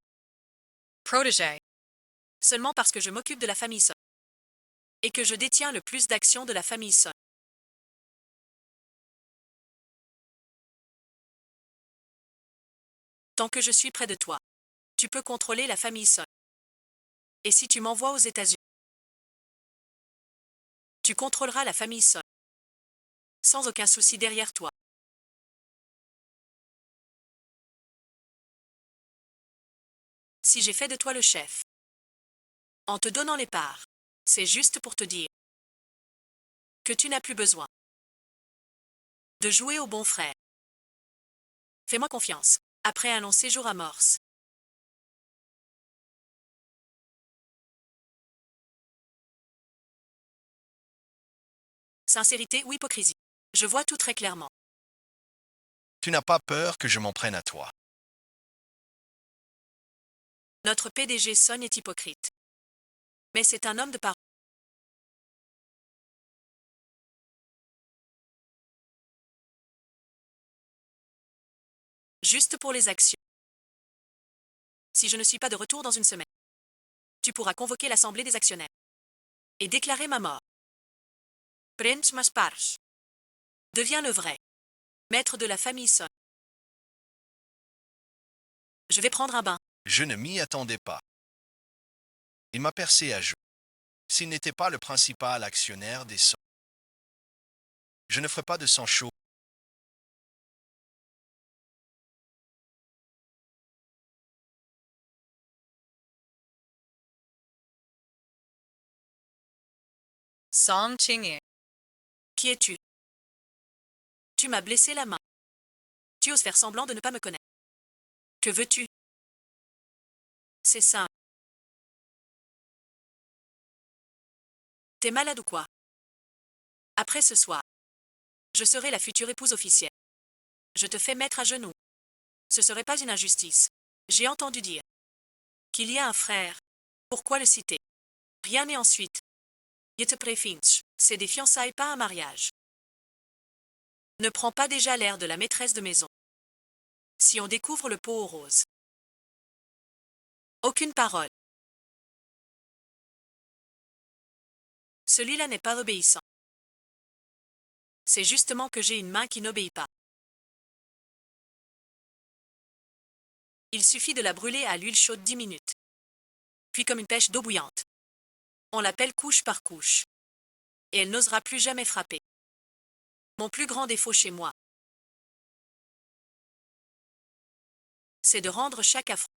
Protégé. Seulement parce que je m'occupe de la famille seule. Et que je détiens le plus d'actions de la famille seule. Tant que je suis près de toi, tu peux contrôler la famille seule. Et si tu m'envoies aux États-Unis, tu contrôleras la famille seule. Sans aucun souci derrière toi. Si j'ai fait de toi le chef, en te donnant les parts, c'est juste pour te dire que tu n'as plus besoin de jouer au bon frère. Fais-moi confiance. Après un long séjour à Morse, sincérité ou hypocrisie. Je vois tout très clairement. Tu n'as pas peur que je m'en prenne à toi. Notre PDG Son est hypocrite. Mais c'est un homme de parole. Juste pour les actions. Si je ne suis pas de retour dans une semaine, tu pourras convoquer l'assemblée des actionnaires et déclarer ma mort. Prince Masparch. Deviens le vrai maître de la famille Son. Je vais prendre un bain. Je ne m'y attendais pas. Il m'a percé à jouer. S'il n'était pas le principal actionnaire des Sons, je ne ferai pas de sang chaud. Song Ching. Qui es-tu? Tu m'as blessé la main. Tu oses faire semblant de ne pas me connaître. Que veux-tu? C'est simple. T'es malade ou quoi? Après ce soir, je serai la future épouse officielle. Je te fais mettre à genoux. Ce serait pas une injustice. J'ai entendu dire qu'il y a un frère. Pourquoi le citer? Rien n'est ensuite. Je te préfinch. C'est des fiançailles, pas un mariage. Ne prends pas déjà l'air de la maîtresse de maison. Si on découvre le pot aux roses. Aucune parole. Celui-là n'est pas obéissant. C'est justement que j'ai une main qui n'obéit pas. Il suffit de la brûler à l'huile chaude 10 minutes. Puis comme une pêche d'eau bouillante. On l'appelle couche par couche. Et elle n'osera plus jamais frapper. Mon plus grand défaut chez moi, c'est de rendre chaque affront.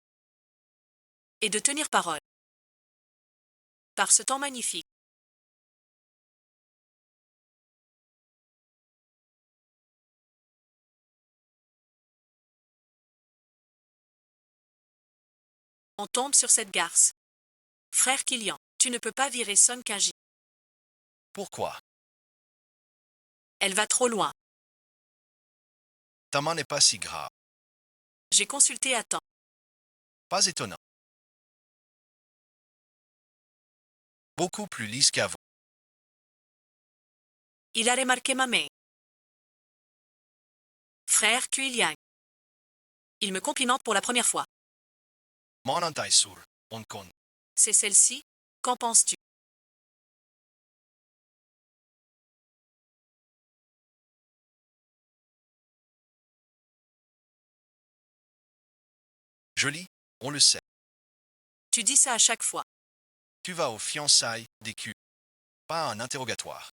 Et de tenir parole. Par ce temps magnifique. On tombe sur cette garce. Frère Kilian, tu ne peux pas virer Son Kinji. Pourquoi? Elle va trop loin. Ta main n'est pas si grave. J'ai consulté à temps. Pas étonnant. Beaucoup plus lisse qu'avant. Il a remarqué ma main. Frère Kuiliang. Il me complimente pour la première fois. Manantai sur, on compte. C'est celle-ci? Qu'en penses-tu? Joli, on le sait. Tu dis ça à chaque fois. Tu vas aux fiançailles des culs. Pas à un interrogatoire.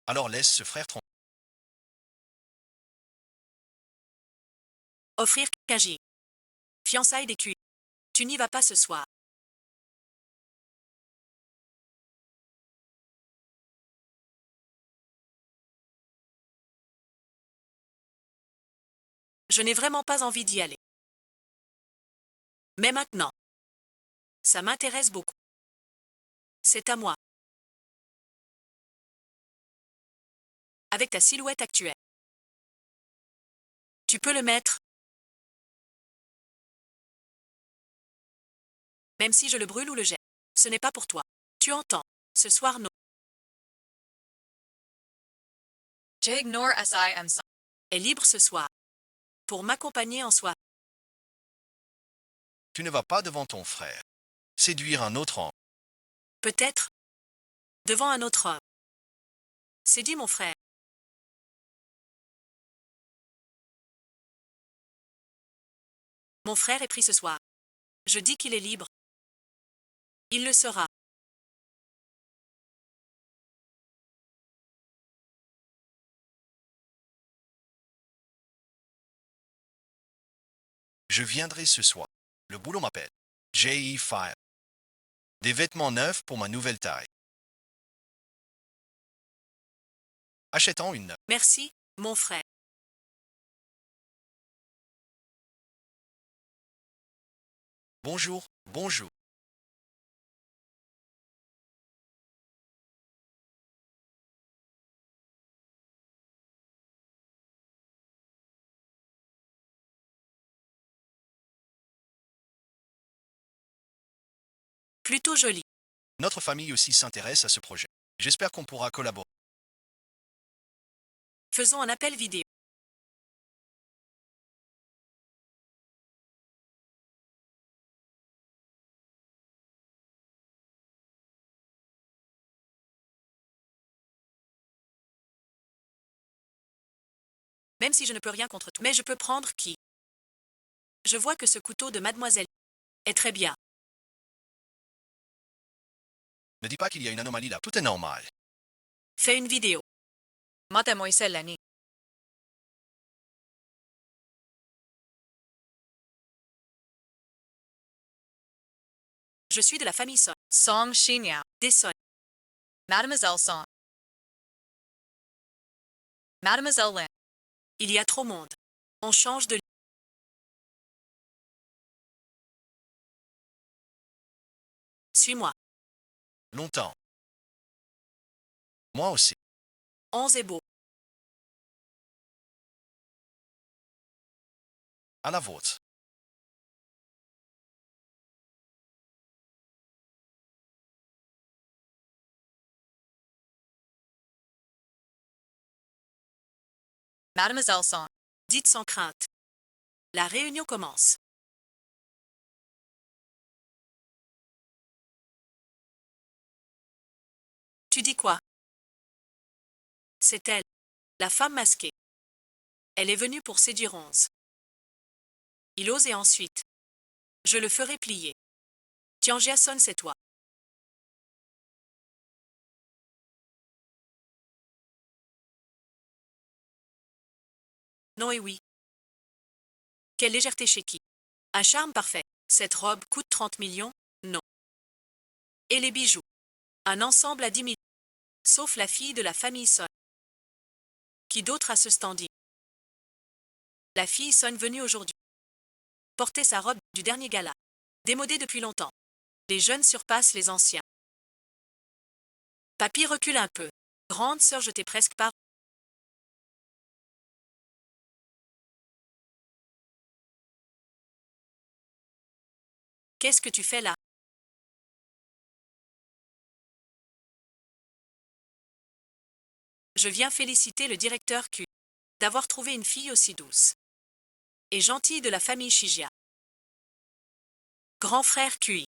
Alors laisse ce frère tranquille. Offrir Kinji. Fiançailles des cuits. Tu n'y vas pas ce soir. Je n'ai vraiment pas envie d'y aller. Mais maintenant. Ça m'intéresse beaucoup. C'est à moi. Avec ta silhouette actuelle. Tu peux le mettre. Même si je le brûle ou le jette. Ce n'est pas pour toi. Tu entends. Ce soir non. J'ignore SIM. Est libre ce soir. Pour m'accompagner en soi. Tu ne vas pas devant ton frère. Séduire un autre homme. Peut-être. Devant un autre homme. C'est dit mon frère. Mon frère est pris ce soir. Je dis qu'il est libre. Il le sera. Je viendrai ce soir. Le boulot m'appelle. J.E. File. Des vêtements neufs pour ma nouvelle taille. Achetons une neuve. Merci, mon frère. Bonjour, bonjour. Plutôt joli. Notre famille aussi s'intéresse à ce projet. J'espère qu'on pourra collaborer. Faisons un appel vidéo. Même si je ne peux rien contre toi. Mais je peux prendre qui? Je vois que ce couteau de mademoiselle est très bien. Ne dis pas qu'il y a une anomalie là. Tout est normal. Fais une vidéo. Mata Moisellani. Je suis de la famille Son. Song Shinya. Des Son. Mademoiselle Song. Mademoiselle Lin. Il y a trop monde. On change de lit. Suis-moi. Longtemps. Moi aussi. 11 est beau. À la vôtre. Mademoiselle Song. Dites sans crainte. La réunion commence. Tu dis quoi? C'est elle. La femme masquée. Elle est venue pour séduire 11. Il ose et ensuite. Je le ferai plier. Tian Jason, c'est toi. Non et oui. Quelle légèreté chez qui? Un charme parfait. Cette robe coûte 30 millions? Non. Et les bijoux? Un ensemble à 10 millions. Sauf la fille de la famille Son. Qui d'autre a ce standing? La fille Son venue aujourd'hui. Portait sa robe du dernier gala. Démodée depuis longtemps. Les jeunes surpassent les anciens. Papy recule un peu. Grande sœur, je t'ai presque pas. Qu'est-ce que tu fais là? Je viens féliciter le directeur Q d'avoir trouvé une fille aussi douce et gentille de la famille Shigia. Grand frère QI.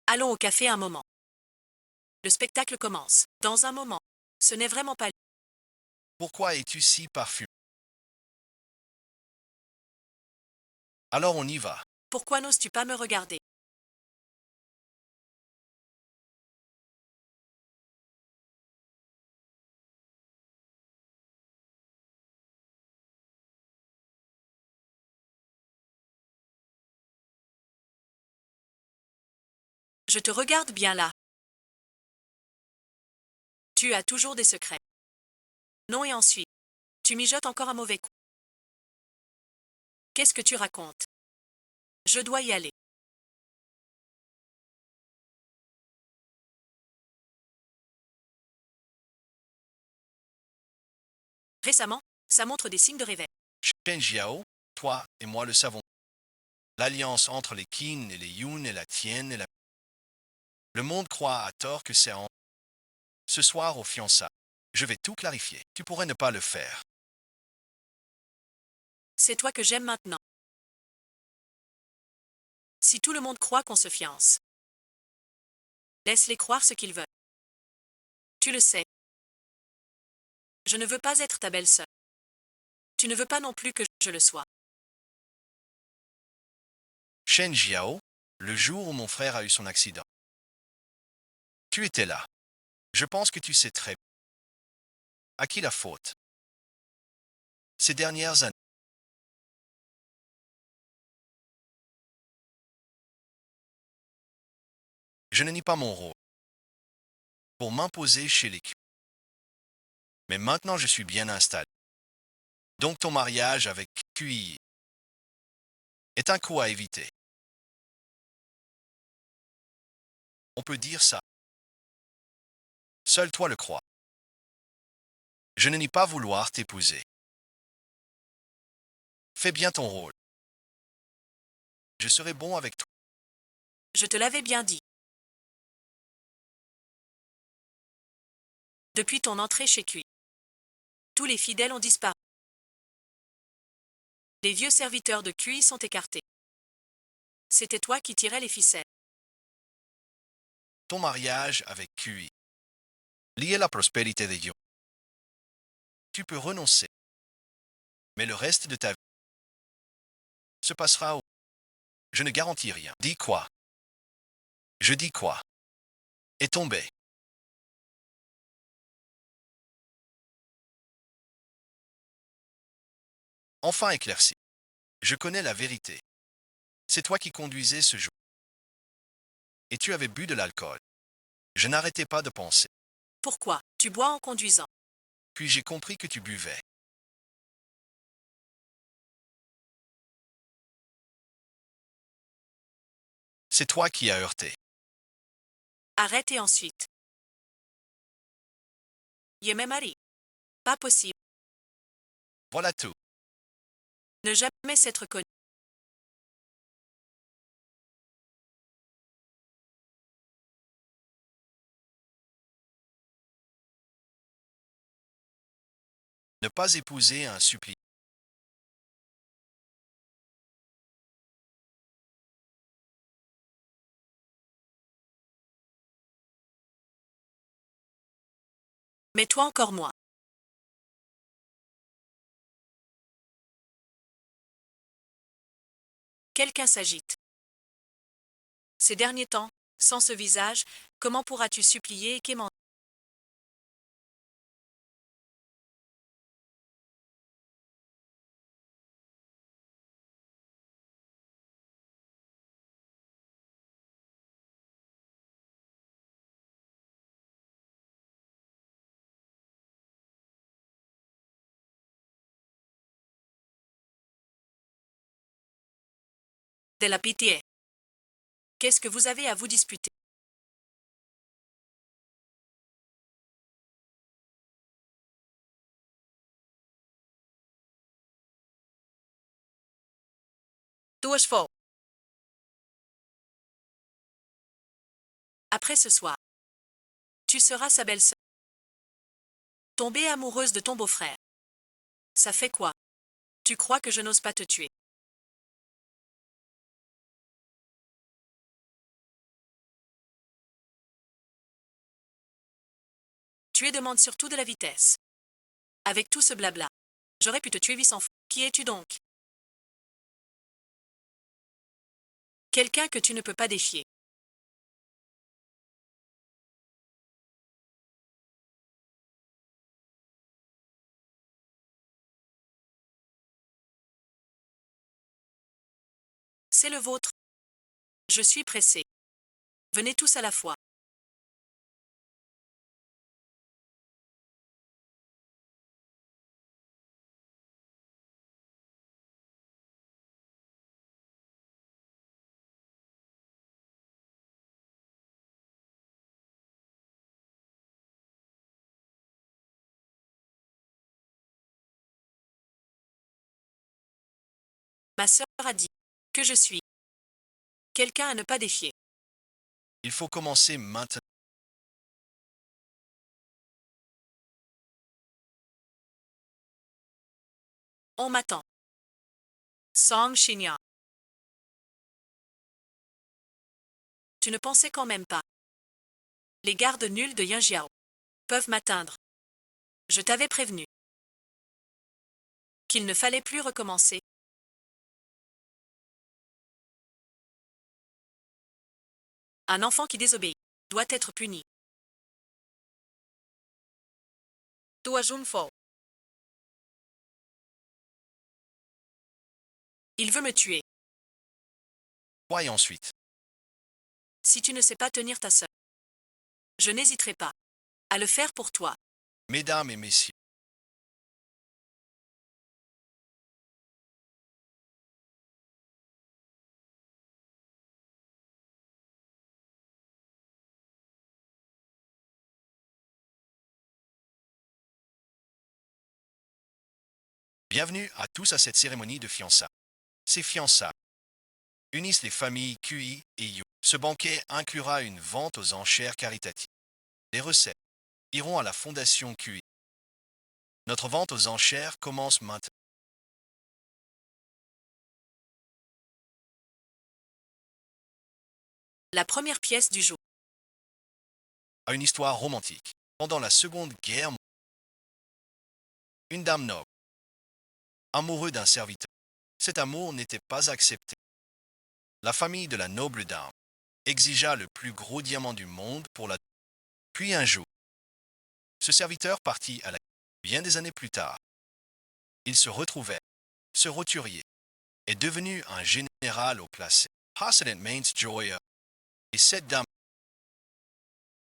Allons au café un moment. Le spectacle commence. Dans un moment. Ce n'est vraiment pas lui. Pourquoi es-tu si parfumé? Alors on y va. Pourquoi n'oses-tu pas me regarder? Je te regarde bien là. Tu as toujours des secrets. Non et ensuite. Tu mijotes encore un mauvais coup. Qu'est-ce que tu racontes? Je dois y aller. Récemment, ça montre des signes de réveil. Shen Jiao, toi et moi le savons. L'alliance entre les Qin et les Yun est la tienne et la... Le monde croit à tort que c'est en... Ce soir au fiançailles. Je vais tout clarifier. Tu pourrais ne pas le faire. C'est toi que j'aime maintenant. Si tout le monde croit qu'on se fiance, laisse-les croire ce qu'ils veulent. Tu le sais. Je ne veux pas être ta belle-sœur. Tu ne veux pas non plus que je le sois. Shen Jiao, le jour où mon frère a eu son accident. Tu étais là. Je pense que tu sais très bien. À qui la faute? Ces dernières années. Je ne nie pas mon rôle. Pour m'imposer chez les Qi. Mais maintenant je suis bien installé. Donc ton mariage avec QI est un coup à éviter. On peut dire ça. Seul toi le crois. Je ne nie pas vouloir t'épouser. Fais bien ton rôle. Je serai bon avec toi. Je te l'avais bien dit. Depuis ton entrée chez QI, tous les fidèles ont disparu. Les vieux serviteurs de QI sont écartés. C'était toi qui tirais les ficelles. Ton mariage avec QI. Lié à la prospérité des Yun. Tu peux renoncer. Mais le reste de ta vie se passera au... Je ne garantis rien. Dis quoi? Je dis quoi? Est tombé. Enfin éclairci. Je connais la vérité. C'est toi qui conduisais ce jour. Et tu avais bu de l'alcool. Je n'arrêtais pas de penser. Pourquoi? Tu bois en conduisant. Puis j'ai compris que tu buvais. C'est toi qui as heurté. Arrête et ensuite. Yememari. Pas possible. Voilà tout. Ne jamais s'être connu. Ne pas épouser un supplice. Mais toi encore moins. Quelqu'un s'agite. Ces derniers temps, sans ce visage, comment pourras-tu supplier et quémander? De la pitié. Qu'est-ce que vous avez à vous disputer? Duas faux. Après ce soir, tu seras sa belle-sœur. Tomber amoureuse de ton beau-frère. Ça fait quoi? Tu crois que je n'ose pas te tuer? Tu demandes surtout de la vitesse. Avec tout ce blabla, j'aurais pu te tuer 800 fois. Qui es-tu donc? Quelqu'un que tu ne peux pas défier. C'est le vôtre. Je suis pressé. Venez tous à la fois. Ma sœur a dit que je suis quelqu'un à ne pas défier. Il faut commencer maintenant. On m'attend. Song Shinya. Tu ne pensais quand même pas. Les gardes nuls de Yinjiao peuvent m'atteindre. Je t'avais prévenu qu'il ne fallait plus recommencer. Un enfant qui désobéit doit être puni. Tua Jun faux. Il veut me tuer. Quoi et ensuite? Si tu ne sais pas tenir ta sœur, je n'hésiterai pas à le faire pour toi. Mesdames et messieurs, bienvenue à tous à cette cérémonie de fiançailles. Ces fiançailles unissent les familles QI et Yu. Ce banquet inclura une vente aux enchères caritatives. Les recettes iront à la fondation QI. Notre vente aux enchères commence maintenant. La première pièce du jour. À une histoire romantique. Pendant la Seconde Guerre mondiale, une dame noble, amoureux d'un serviteur. Cet amour n'était pas accepté. La famille de la noble dame exigea le plus gros diamant du monde pour la... Puis un jour, ce serviteur partit à la... Bien des années plus tard, il se retrouvait. Ce roturier est devenu un général au placé. Hasident Mains Joya. Et cette dame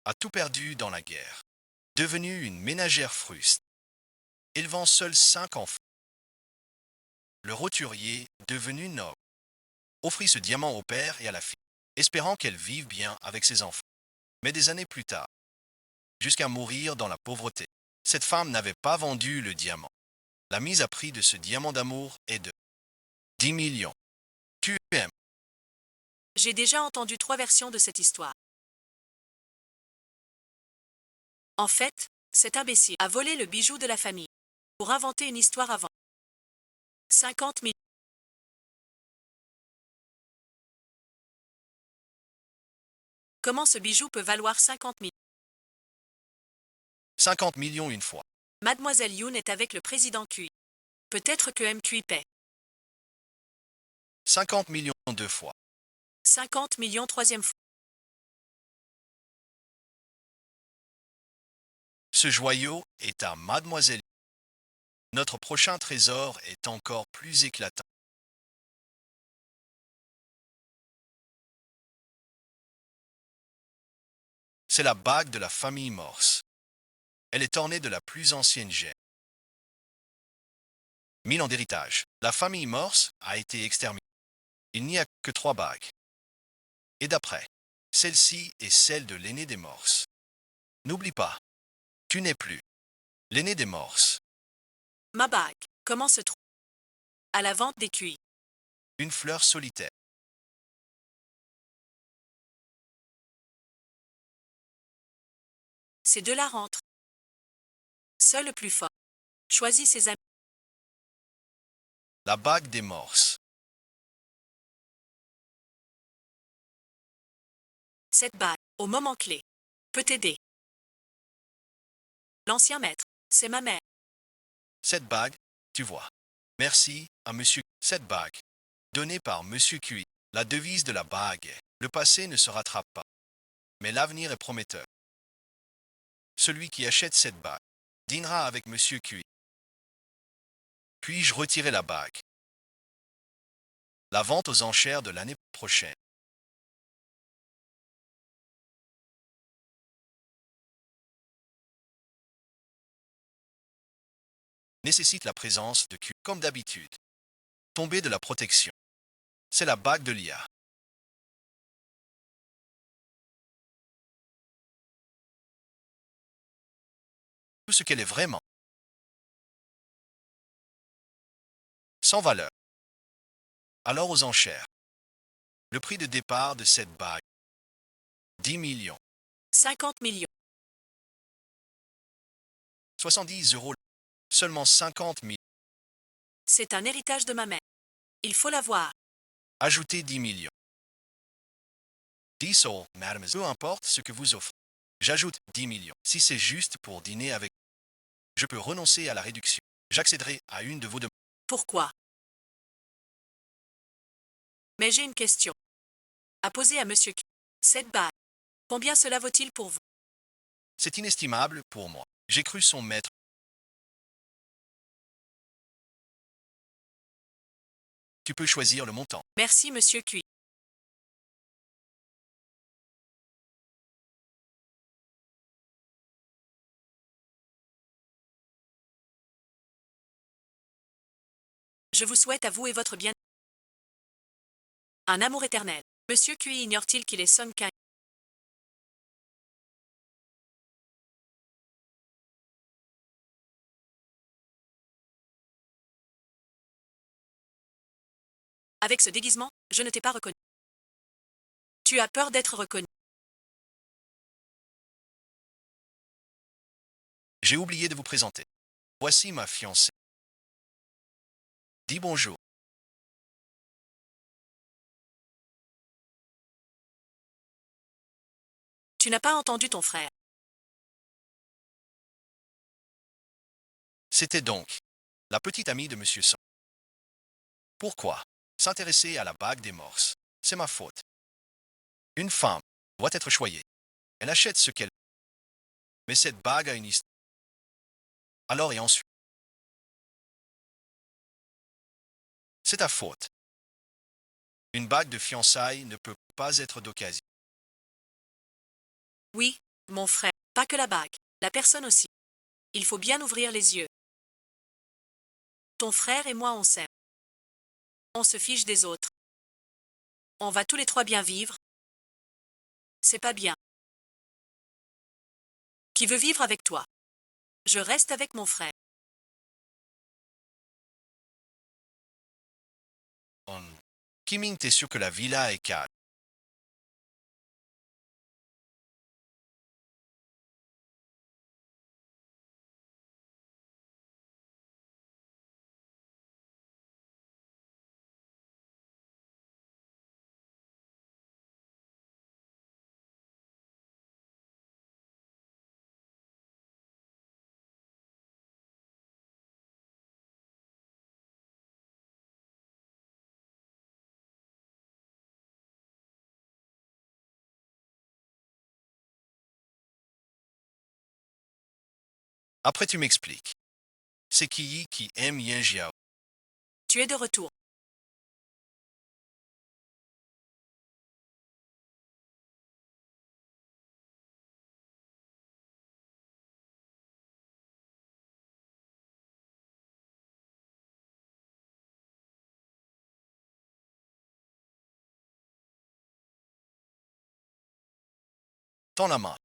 a tout perdu dans la guerre. Devenue une ménagère fruste, élevant seul 5 enfants. Le roturier, devenu noble, offrit ce diamant au père et à la fille, espérant qu'elle vive bien avec ses enfants. Mais des années plus tard, jusqu'à mourir dans la pauvreté, cette femme n'avait pas vendu le diamant. La mise à prix de ce diamant d'amour est de 10 millions. Tu aimes. J'ai déjà entendu 3 versions de cette histoire. En fait, cet imbécile a volé le bijou de la famille pour inventer une histoire avant. 50 000. Comment ce bijou peut valoir 50 000? 50 millions une fois. Mademoiselle Yoon est avec le président QI. Peut-être que MQI paie. 50 millions. 2 fois. 50 millions troisième fois. Ce joyau est à Mademoiselle. Notre prochain trésor est encore plus éclatant. C'est la bague de la famille Morse. Elle est ornée de la plus ancienne gemme. 1000 ans d'héritage. La famille Morse a été exterminée. Il n'y a que 3 bagues. Et d'après, celle-ci est celle de l'aîné des Morse. N'oublie pas, tu n'es plus l'aîné des Morse. Ma bague. Comment se trouve? À la vente des QI. Une fleur solitaire. Ces deux-là rentrent. Seul le plus fort. Choisis ses amis. La bague des Morse. Cette bague, au moment clé, peut t'aider. L'ancien maître, c'est ma mère. Cette bague, tu vois. Merci à Monsieur. Cette bague, donnée par Monsieur QI. La devise de la bague est: le passé ne se rattrape pas, mais l'avenir est prometteur. Celui qui achète cette bague dînera avec Monsieur QI. Puis-je retirer la bague? La vente aux enchères de l'année prochaine. Nécessite la présence de QI comme d'habitude. Tomber de la protection. C'est la bague de l'IA. Tout ce qu'elle est vraiment. Sans valeur. Alors aux enchères. Le prix de départ de cette bague. 10 millions. 50 millions. 70 euros. Seulement 50 000. C'est un héritage de ma mère. Il faut l'avoir. Ajoutez 10 millions. 10 euros, madame. Peu importe ce que vous offrez. J'ajoute 10 millions. Si c'est juste pour dîner avec, je peux renoncer à la réduction. J'accéderai à une de vos demandes. Pourquoi? Mais j'ai une question à poser à Monsieur Q. Cette bague, combien cela vaut-il pour vous? C'est inestimable pour moi. J'ai cru son maître. Tu peux choisir le montant. Merci Monsieur Q. Je vous souhaite à vous et votre bien un amour éternel. Monsieur Q ignore-t-il qu'il est Son Kang? Avec ce déguisement, je ne t'ai pas reconnu. Tu as peur d'être reconnu. J'ai oublié de vous présenter. Voici ma fiancée. Dis bonjour. Tu n'as pas entendu ton frère. C'était donc la petite amie de Monsieur Son. Pourquoi s'intéresser à la bague des Morses? C'est ma faute. Une femme doit être choyée. Elle achète ce qu'elle. Mais cette bague a une histoire. Alors et ensuite. C'est ta faute. Une bague de fiançailles ne peut pas être d'occasion. Oui, mon frère. Pas que la bague. La personne aussi. Il faut bien ouvrir les yeux. Ton frère et moi on s'aime. On se fiche des autres. On va tous les trois bien vivre. C'est pas bien. Qui veut vivre avec toi? Je reste avec mon frère. Kiming, t'es sûr que la villa est calme? Après tu m'expliques. C'est qui aime Yin Jiao. Tu es de retour. Tends la main.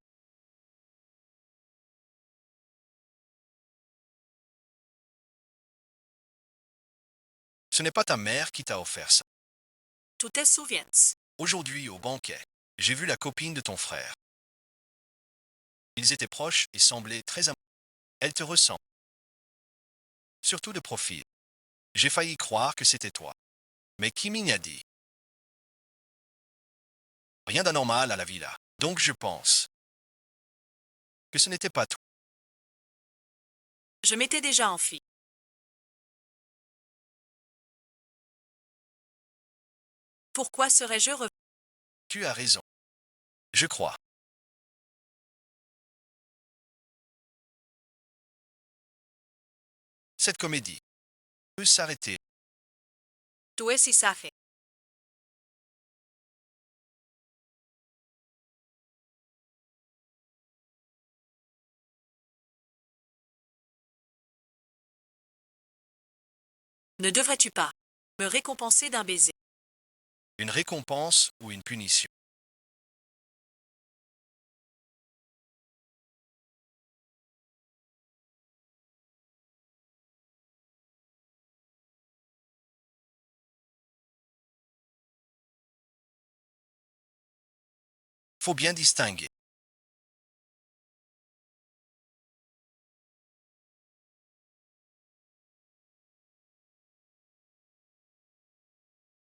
Ce n'est pas ta mère qui t'a offert ça. Tu te souviens. Aujourd'hui, au banquet, j'ai vu la copine de ton frère. Ils étaient proches et semblaient très amoureux. Elle te ressemble. Surtout de profil. J'ai failli croire que c'était toi. Mais Kimi a dit. Rien d'anormal à la villa. Donc je pense que ce n'était pas toi. Je m'étais déjà enfui. Pourquoi serais-je revenu? Tu as raison. Je crois. Cette comédie peut s'arrêter. Tu es Isage. Ne devrais-tu pas me récompenser d'un baiser? Une récompense ou une punition. Faut bien distinguer.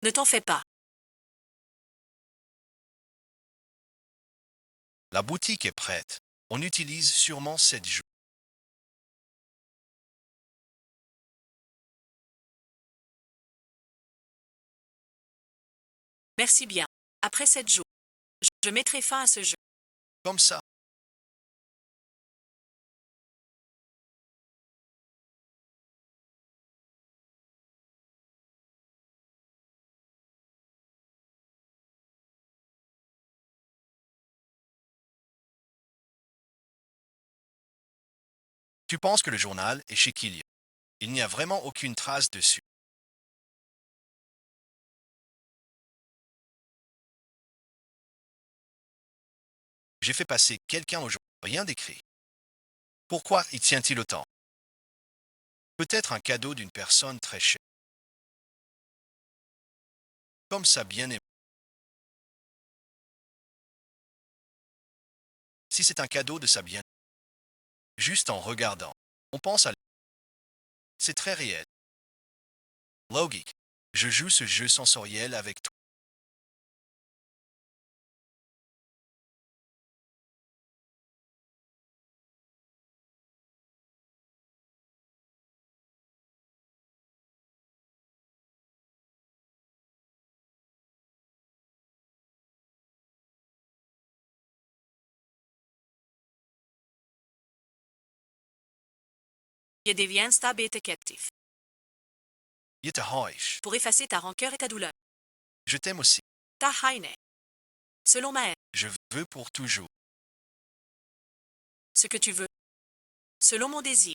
Ne t'en fais pas. La boutique est prête. On utilise sûrement 7 jours. Merci bien. Après 7 jours, je mettrai fin à ce jeu. Comme ça. Tu penses que le journal est chez Kylian. Il n'y a vraiment aucune trace dessus. J'ai fait passer quelqu'un au journal. Rien d'écrit. Pourquoi y tient-il autant? Peut-être un cadeau d'une personne très chère. Comme ça bien-aimé. Si c'est un cadeau de sa bien, juste en regardant, on pense à... C'est très réel. Logique. Je joue ce jeu sensoriel avec toi. Je deviens stable et étiquetif. Jette Heusch. Pour effacer ta rancœur et ta douleur. Je t'aime aussi. Ta Heine. Selon ma haine. Je veux pour toujours. Ce que tu veux. Selon mon désir.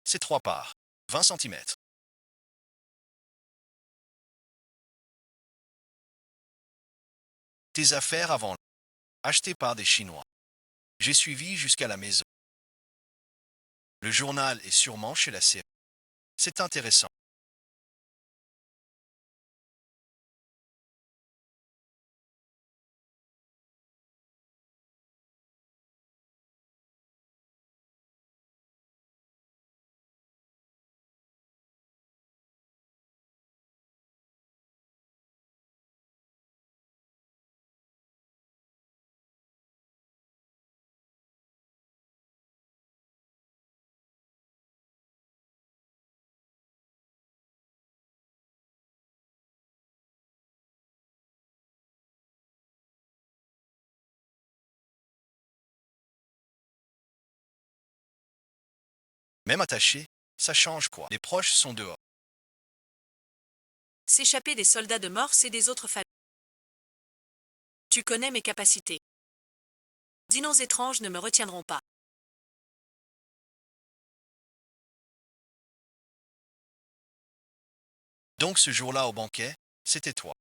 C'est 3 parts. 20 centimètres. Tes affaires avant. Achetées par des Chinois. J'ai suivi jusqu'à la maison. Le journal est sûrement chez la série. C'est intéressant. Même attaché, ça change quoi? Les proches sont dehors. S'échapper des soldats de Morse et des autres familles. Tu connais mes capacités. Dîners étranges ne me retiendront pas. Donc ce jour-là au banquet, c'était toi.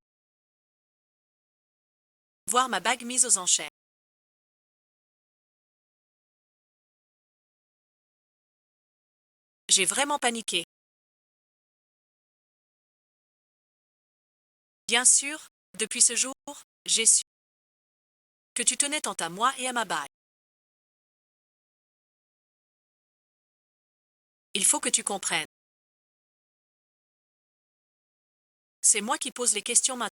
Voir ma bague mise aux enchères. J'ai vraiment paniqué. Bien sûr, depuis ce jour, j'ai su que tu tenais tant à moi et à ma bague. Il faut que tu comprennes. C'est moi qui pose les questions maintenant.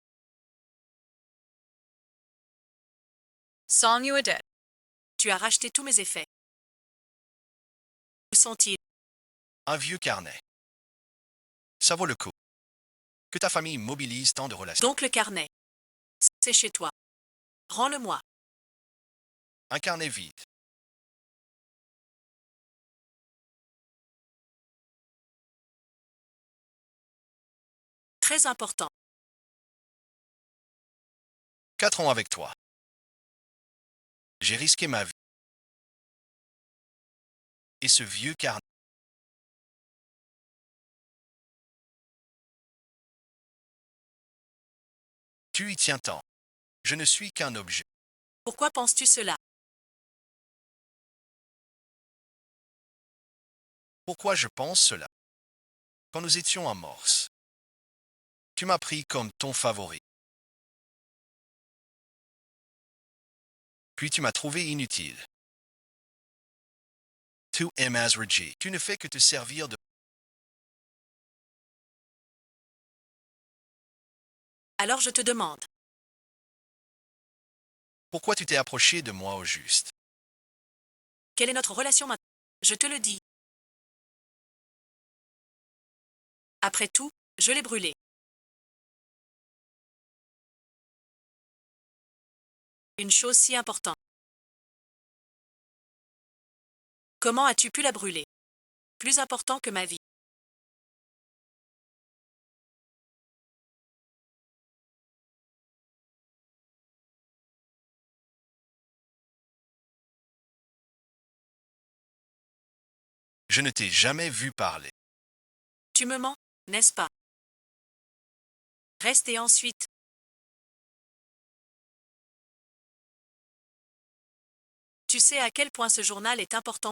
Song you a debt. Tu as racheté tous mes effets. Où sont-ils? Un vieux carnet. Ça vaut le coup. Que ta famille mobilise tant de relations. Donc le carnet. C'est chez toi. Rends-le-moi. Un carnet vide. Très important. 4 ans avec toi. J'ai risqué ma vie. Et ce vieux carnet. Tu y tiens tant. Je ne suis qu'un objet. Pourquoi penses-tu cela? Pourquoi je pense cela? Quand nous étions en Morse, tu m'as pris comme ton favori. Puis tu m'as trouvé inutile. Tu aimes Azraji. Tu ne fais que te servir de... Alors je te demande. Pourquoi tu t'es approché de moi au juste? Quelle est notre relation maintenant? Je te le dis. Après tout, je l'ai brûlé. Une chose si importante. Comment as-tu pu la brûler? Plus important que ma vie. Je ne t'ai jamais vu parler. Tu me mens, n'est-ce pas? Reste et ensuite. Tu sais à quel point ce journal est important.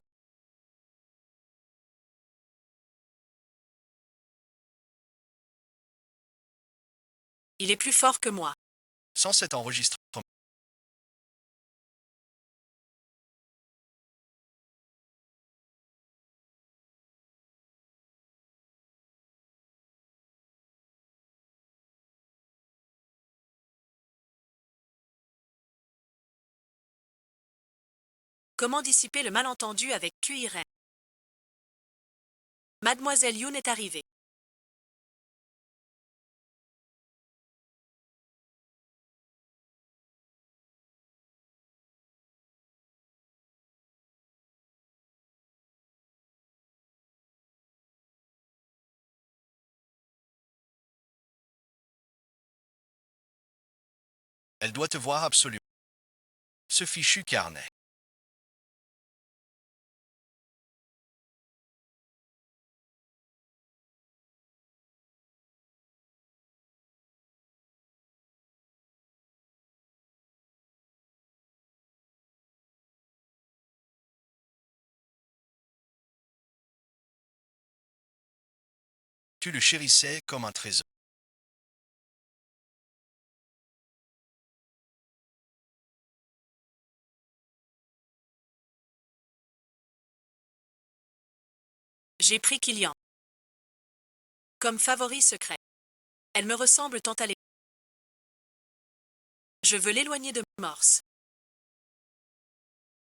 Il est plus fort que moi. Sans cet enregistrement, Comment dissiper le malentendu avec QIRM? Mademoiselle Yoon est arrivée. elle doit te voir absolument. Ce fichu carnet. Tu le chérissais comme un trésor. J'ai pris Kilian. Comme favori secret. Elle me ressemble tant à l'époque. Je veux l'éloigner de Morse.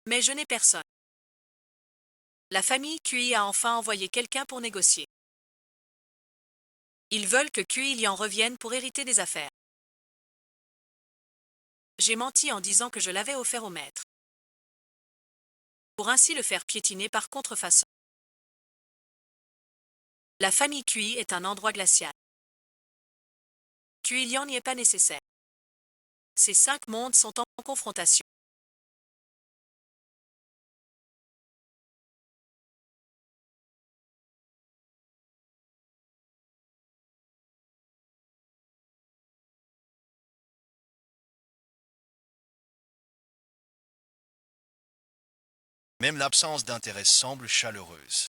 Mais je n'ai personne. La famille QI a enfin envoyé quelqu'un pour négocier. Ils veulent que QI y en revienne pour hériter des affaires. J'ai menti en disant que je l'avais offert au maître. Pour ainsi le faire piétiner par contrefaçon. La famille QI est un endroit glacial. Kuilian n'y est pas nécessaire. Ces 5 mondes sont en confrontation. Même l'absence d'intérêt semble chaleureuse.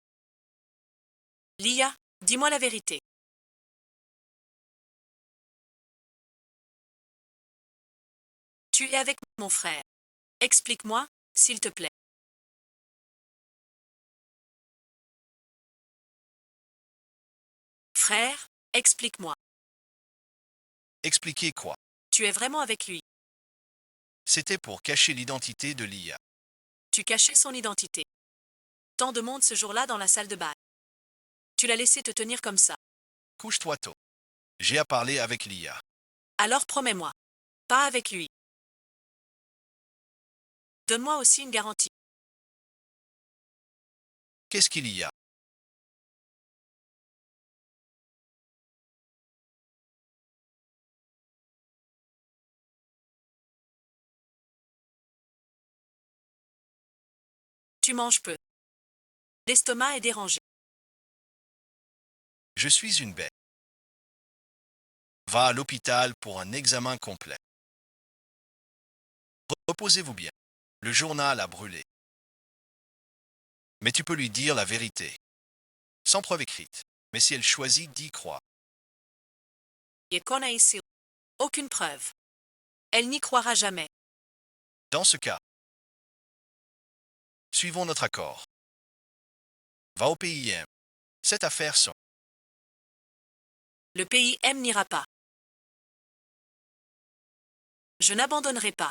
Lia, dis-moi la vérité. Tu es avec mon frère. Explique-moi, s'il te plaît. Frère, explique-moi. Expliquez quoi? Tu es vraiment avec lui. C'était pour cacher l'identité de Lia. Tu cachais son identité. Tant de monde ce jour-là dans la salle de bal. Tu l'as laissé te tenir comme ça. Couche-toi tôt. J'ai à parler avec Lia. Alors promets-moi. Pas avec lui. Donne-moi aussi une garantie. Qu'est-ce qu'il y a? Tu manges peu. L'estomac est dérangé. Je suis une bête. Va à l'hôpital pour un examen complet. Reposez-vous bien. Le journal a brûlé. Mais tu peux lui dire la vérité. Sans preuve écrite. Mais si elle choisit d'y croire. Yekona ici. Aucune preuve. Elle n'y croira jamais. Dans ce cas, suivons notre accord. Va au PIM. Cette affaire sonne. Le pays M n'ira pas. Je n'abandonnerai pas.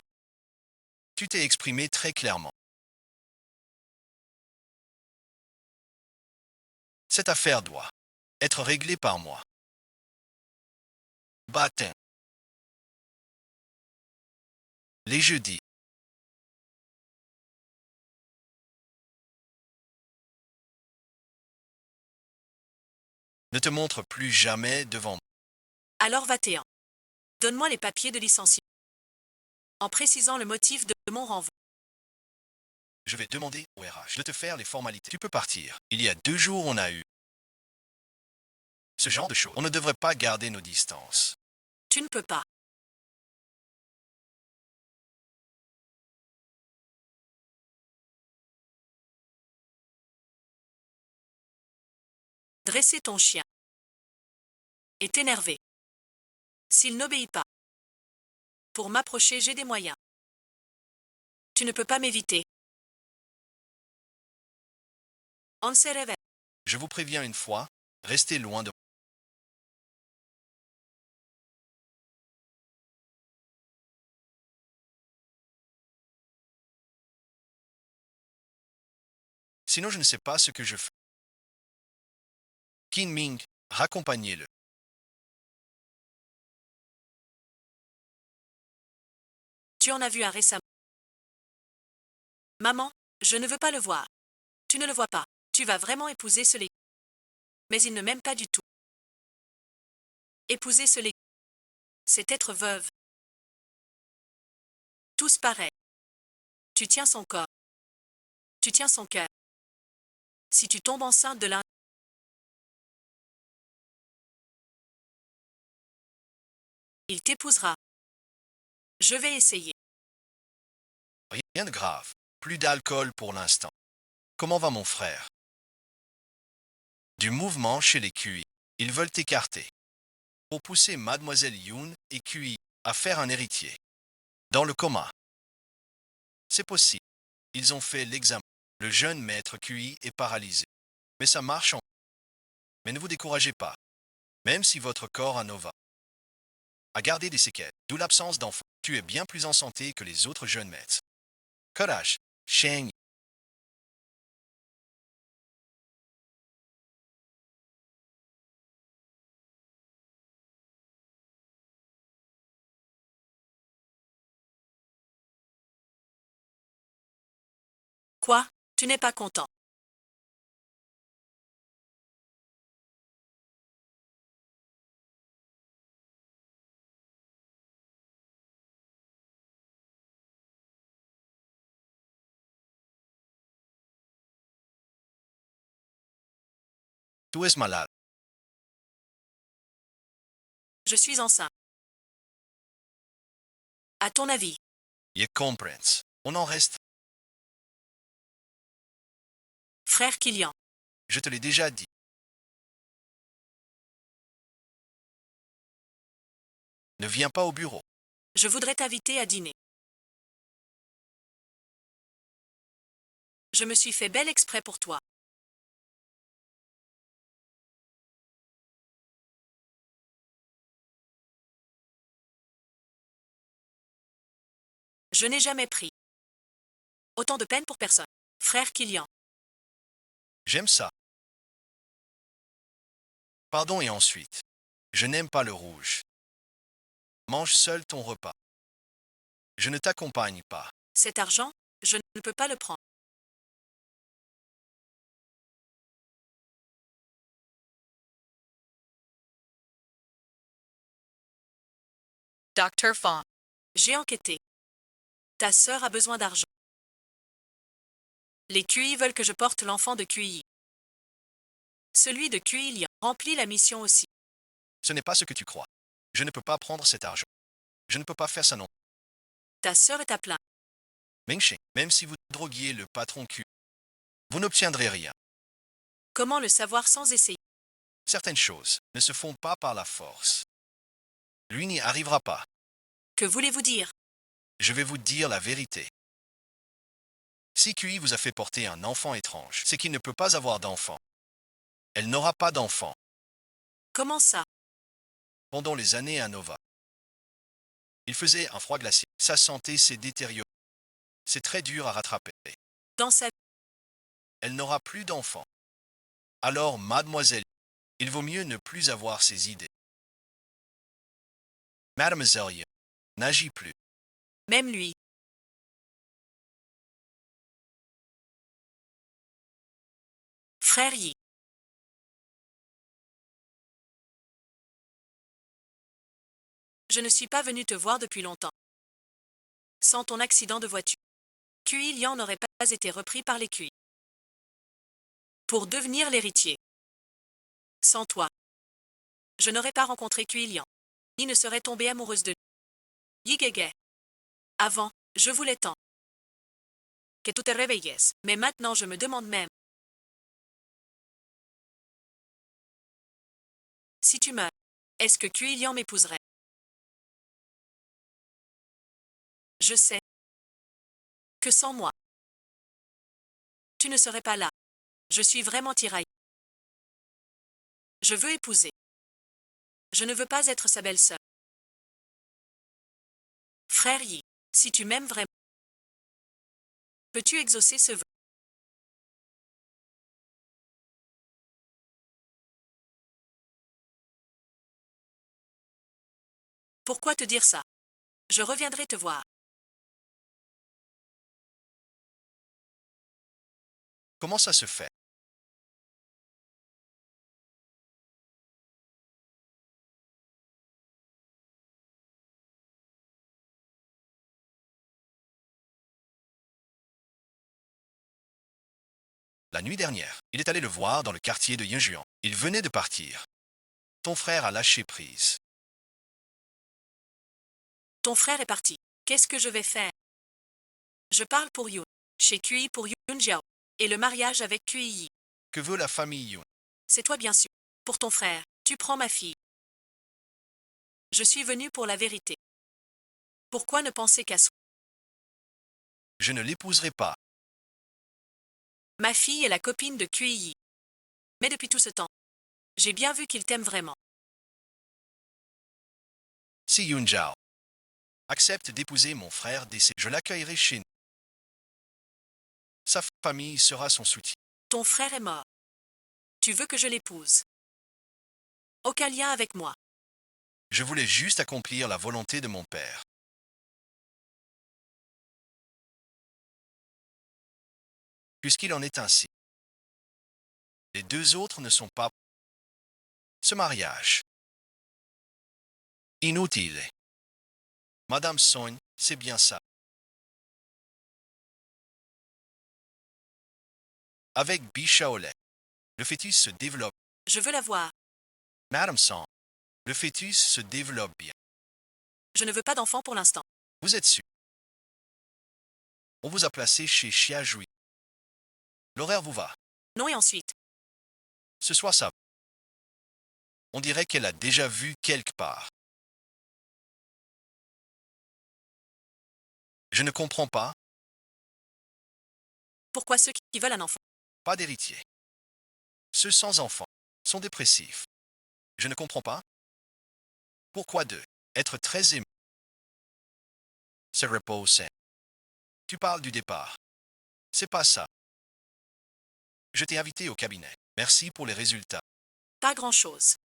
Tu t'es exprimé très clairement. Cette affaire doit être réglée par moi. Bâtin. Les jeudis. Ne te montre plus jamais devant moi. Alors va-t'en. Donne-moi les papiers de licenciement. En précisant le motif de mon renvoi. Je vais demander au RH de te faire les formalités. Tu peux partir. Il y a 2 jours, on a eu ce genre de choses. On ne devrait pas garder nos distances. Tu ne peux pas. Dresser ton chien. Est énervé. S'il n'obéit pas. Pour m'approcher, j'ai des moyens. Tu ne peux pas m'éviter. On se réveille. Je vous préviens une fois, restez loin de moi. Sinon, je ne sais pas ce que je fais. Qin Ming, raccompagnez-le. Tu en as vu un récemment. Maman, je ne veux pas le voir. Tu ne le vois pas. Tu vas vraiment épouser ce lait. Mais il ne m'aime pas du tout. Épouser ce lait. C'est être veuve. Tous pareils. Tu tiens son corps. Tu tiens son cœur. Si tu tombes enceinte de l'un, il t'épousera. Je vais essayer. Rien de grave. Plus d'alcool pour l'instant. Comment va mon frère? Du mouvement chez les QI. Ils veulent t'écarter. Pour pousser Mademoiselle Yoon et QI à faire un héritier. Dans le coma. C'est possible. Ils ont fait l'examen. Le jeune maître QI est paralysé. Mais ça marche en... Mais ne vous découragez pas. Même si votre corps a nova. A gardé des séquelles, d'où l'absence d'enfant. Tu es bien plus en santé que les autres jeunes maîtres. Courage, Sheng. Quoi? Tu n'es pas content. Tu es malade. Je suis enceinte. À ton avis, Je comprends. On en reste. frère Kilian, Je te l'ai déjà dit. Ne viens pas au bureau. je voudrais t'inviter à dîner. Je me suis fait belle exprès pour toi. Je n'ai jamais pris autant de peine pour personne. Frère Kilian, J'aime ça. Pardon et ensuite. Je n'aime pas le rouge. Mange seul ton repas. Je ne t'accompagne pas. cet argent, je ne peux pas le prendre. Dr. Fong. J'ai enquêté. Ta sœur a besoin d'argent. Les QI veulent que je porte l'enfant de QI. Celui de QI Lian remplit la mission aussi. Ce n'est pas ce que tu crois. Je ne peux pas prendre cet argent. Je ne peux pas faire ça non. Ta sœur est à plein. Mengsheng, même si vous droguiez le patron Q, vous n'obtiendrez rien. Comment le savoir sans essayer? Certaines choses ne se font pas par la force. Lui n'y arrivera pas. Que voulez-vous dire? Je vais vous dire la vérité. Si QI vous a fait porter un enfant étrange, c'est qu'il ne peut pas avoir d'enfant. Elle n'aura pas d'enfant. Comment ça? Pendant les années à Nova, il faisait un froid glacial. Sa santé s'est détériorée. C'est très dur à rattraper. Dans sa Elle n'aura plus d'enfant. Alors, mademoiselle, il vaut mieux ne plus avoir ces idées. Mademoiselle Young n'agit plus. même lui. Frère Yi. Je ne suis pas venu te voir depuis longtemps. Sans ton accident de voiture, QI Lian n'aurait pas été repris par les QI. Pour devenir l'héritier. Sans toi, je n'aurais pas rencontré QI Lian, ni ne serais tombée amoureuse de lui. Yigege. Avant, je voulais tant que tu te réveillais, mais maintenant je me demande même si tu meurs, est-ce que QI Lian m'épouserait? Je sais que sans moi, tu ne serais pas là. Je suis vraiment tiraillée. Je veux épouser. Je ne veux pas être sa belle-sœur. Frère Yi, si tu m'aimes vraiment, peux-tu exaucer ce vœu? Pourquoi te dire ça? Je reviendrai te voir. Comment ça se fait? La nuit dernière, il est allé le voir dans le quartier de Yinjuan. Il venait de partir. Ton frère a lâché prise. Ton frère est parti. Qu'est-ce que je vais faire? Je parle pour Yoon. Chez QI pour Yoon Jiao. Et le mariage avec QI Yi. Que veut la famille Yoon? C'est toi bien sûr. Pour ton frère, tu prends ma fille. Je suis venu pour la vérité. Pourquoi ne penser qu'à soi? Je ne l'épouserai pas. Ma fille est la copine de QI Yi. Mais depuis tout ce temps, j'ai bien vu qu'il t'aime vraiment. Si Yoon Jao accepte d'épouser mon frère décédé, je l'accueillerai chez nous. Sa famille sera son soutien. Ton frère est mort. Tu veux que je l'épouse? Aucun lien avec moi. Je voulais juste accomplir la volonté de mon père. Puisqu'il en est ainsi. Les deux autres ne sont pas. Ce mariage. Inutile. Madame Song, c'est bien ça. Avec Bi Shaolin, le fœtus se développe. Je veux la voir. Madame Song, le fœtus se développe bien. Je ne veux pas d'enfant pour l'instant. Vous êtes sûr? On vous a placé chez Xia Jui. L'horaire vous va. Non et ensuite. Ce soir, ça va. On dirait qu'elle a déjà vu quelque part. Je ne comprends pas. Pourquoi ceux qui veulent un enfant? Pas d'héritier. Ceux sans enfants sont dépressifs. Je ne comprends pas. Pourquoi deux? Être très ému. Se reposer. Tu parles du départ. C'est pas ça. Je t'ai invité au cabinet. Merci pour les résultats. Pas grand-chose.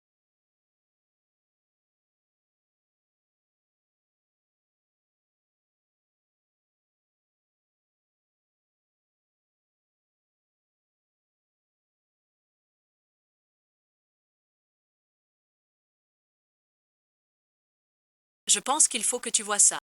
Je pense qu'il faut que tu vois ça.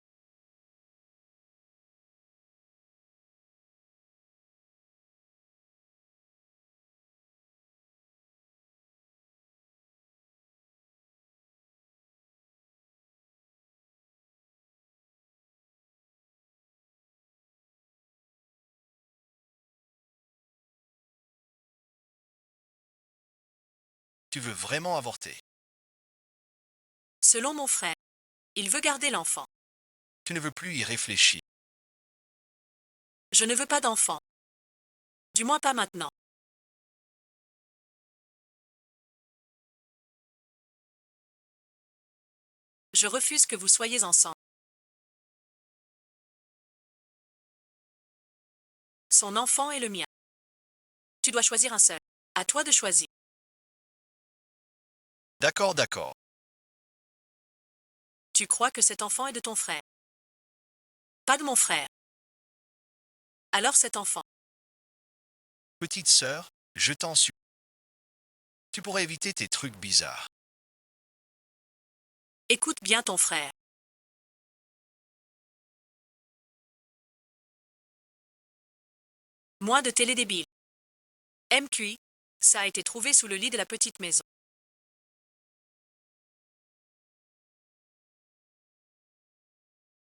Tu veux vraiment avorter. Selon mon frère, il veut garder l'enfant. Tu ne veux plus y réfléchir. Je ne veux pas d'enfant. Du moins pas maintenant. Je refuse que vous soyez ensemble. Son enfant est le mien. Tu dois choisir un seul. À toi de choisir. D'accord, d'accord. Tu crois que cet enfant est de ton frère. Pas de mon frère. Alors cet enfant. Petite sœur, je t'en supplie. Tu pourrais éviter tes trucs bizarres. Écoute bien ton frère. Moins de télé débile. MQI, ça a été trouvé sous le lit de la petite maison.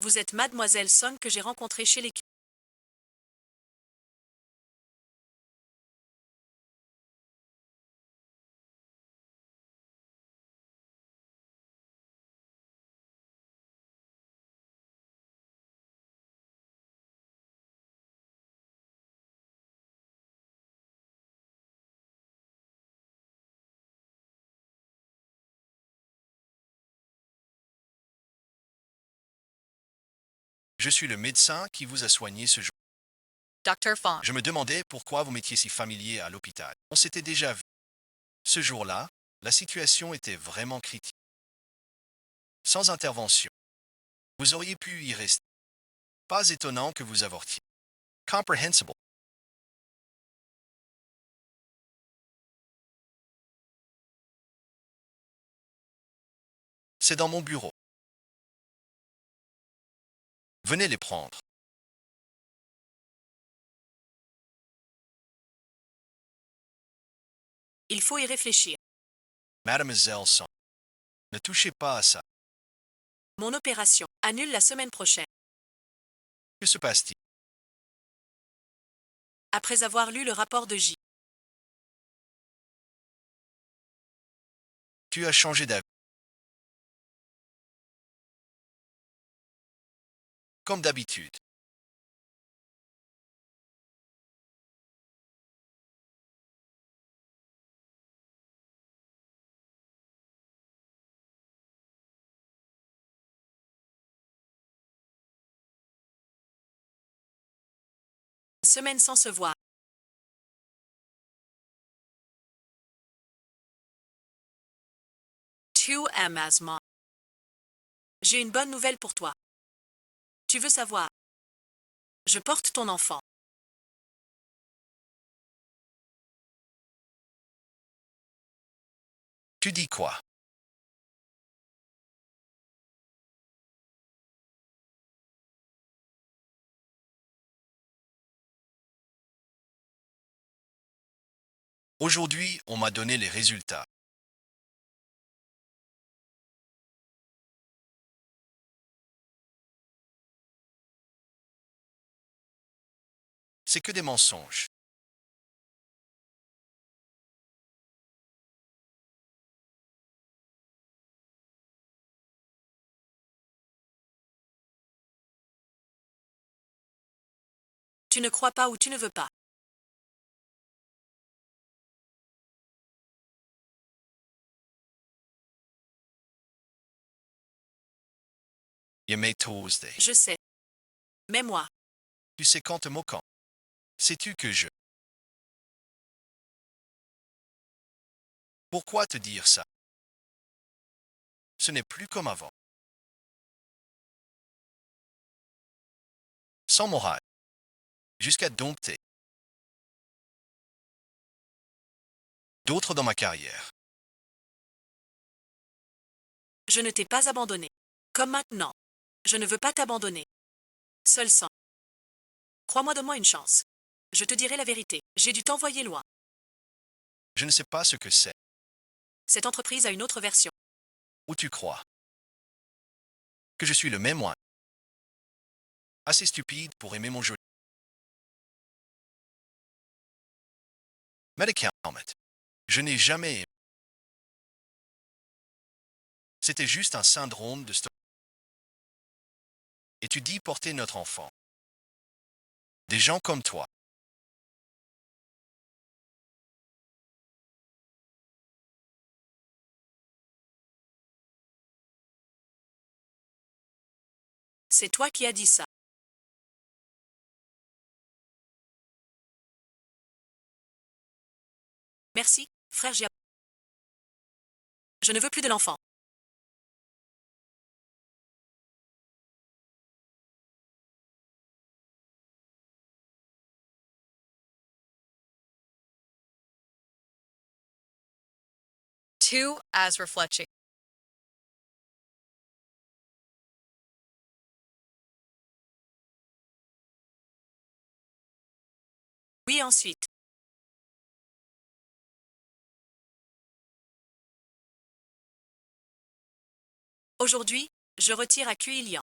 Vous êtes Mademoiselle Song que j'ai rencontrée chez les... Je suis le médecin qui vous a soigné ce jour. Dr. Fong. Je me demandais pourquoi vous m'étiez si familier à l'hôpital. On s'était déjà vu. Ce jour-là, la situation était vraiment critique. Sans intervention, vous auriez pu y rester. Pas étonnant que vous avortiez. Comprehensible. C'est dans mon bureau. Venez les prendre. Il faut y réfléchir. Mademoiselle Song, ne touchez pas à ça. Mon opération. Annule la semaine prochaine. Que se passe-t-il? Après avoir lu le rapport de J. Tu as changé d'avis. Comme d'habitude. Semaine sans se voir. To Amazon. J'ai une bonne nouvelle pour toi. Tu veux savoir. Je porte ton enfant. Tu dis quoi? Aujourd'hui, on m'a donné les résultats. C'est que des mensonges. Tu ne crois pas ou tu ne veux pas. Il m'est Tuesday. Je sais. Mais moi, Tu sais qu'en te moquant. Sais-tu que je... Pourquoi te dire ça? Ce n'est plus comme avant. Sans morale. Jusqu'à dompter. D'autres dans ma carrière. je ne t'ai pas abandonné. Comme maintenant. Je ne veux pas t'abandonner. Seul sang. Crois-moi, donne-moi une chance. Je te dirai la vérité. J'ai dû t'envoyer loin. Je ne sais pas ce que c'est. Cette entreprise a une autre version. Où tu crois? Que je suis le même moi. Assez stupide pour aimer mon jeu. Medic Helmet. Je n'ai jamais aimé. C'était juste un syndrome de Stockholm. Et tu dis porter notre enfant. Des gens comme toi. C'est toi qui as dit ça. Merci, frère Gia. Je ne veux plus de l'enfant. Two as reflection. Oui, ensuite. Aujourd'hui, je retire à Cuilian.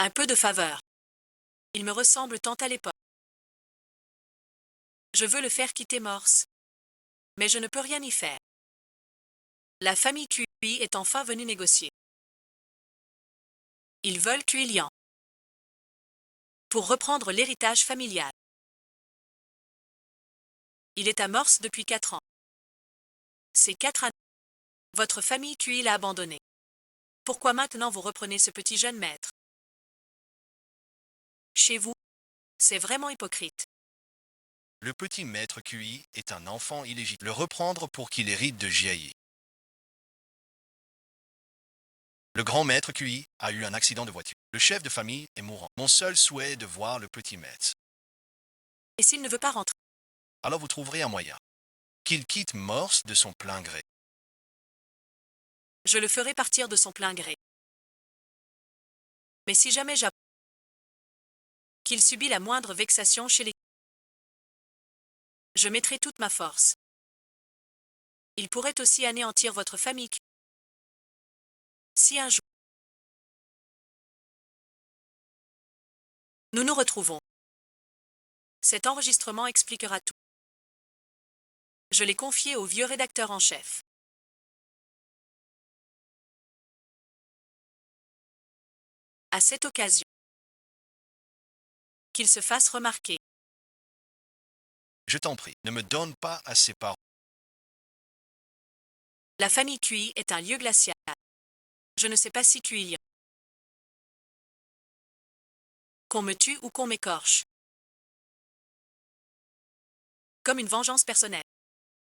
Un peu de faveur. Il me ressemble tant à l'époque. Je veux le faire quitter Morse. Mais je ne peux rien y faire. La famille Cui est enfin venue négocier. Ils veulent Cuilian. Pour reprendre l'héritage familial. Il est à Morse depuis 4 ans. Ces 4 années, votre famille Cui l'a abandonné. Pourquoi maintenant vous reprenez ce petit jeune maître? Chez vous, c'est vraiment hypocrite. Le petit maître QI est un enfant illégitime. Le reprendre pour qu'il hérite de Jiayi. Le grand maître QI a eu un accident de voiture. Le chef de famille est mourant. Mon seul souhait est de voir le petit maître. Et s'il ne veut pas rentrer? Alors vous trouverez un moyen. Qu'il quitte Morse de son plein gré. Je le ferai partir de son plein gré. Mais si jamais j'apprends qu'il subit la moindre vexation chez les... Je mettrai toute ma force. Il pourrait aussi anéantir votre famille. Si un jour nous nous retrouvons, cet enregistrement expliquera tout. Je l'ai confié au vieux rédacteur en chef. À cette occasion, qu'il se fasse remarquer. Je t'en prie, ne me donne pas à ses parents. La famille Cui est un lieu glacial. Je ne sais pas si Cui y a. Qu'on me tue ou qu'on m'écorche. Comme une vengeance personnelle.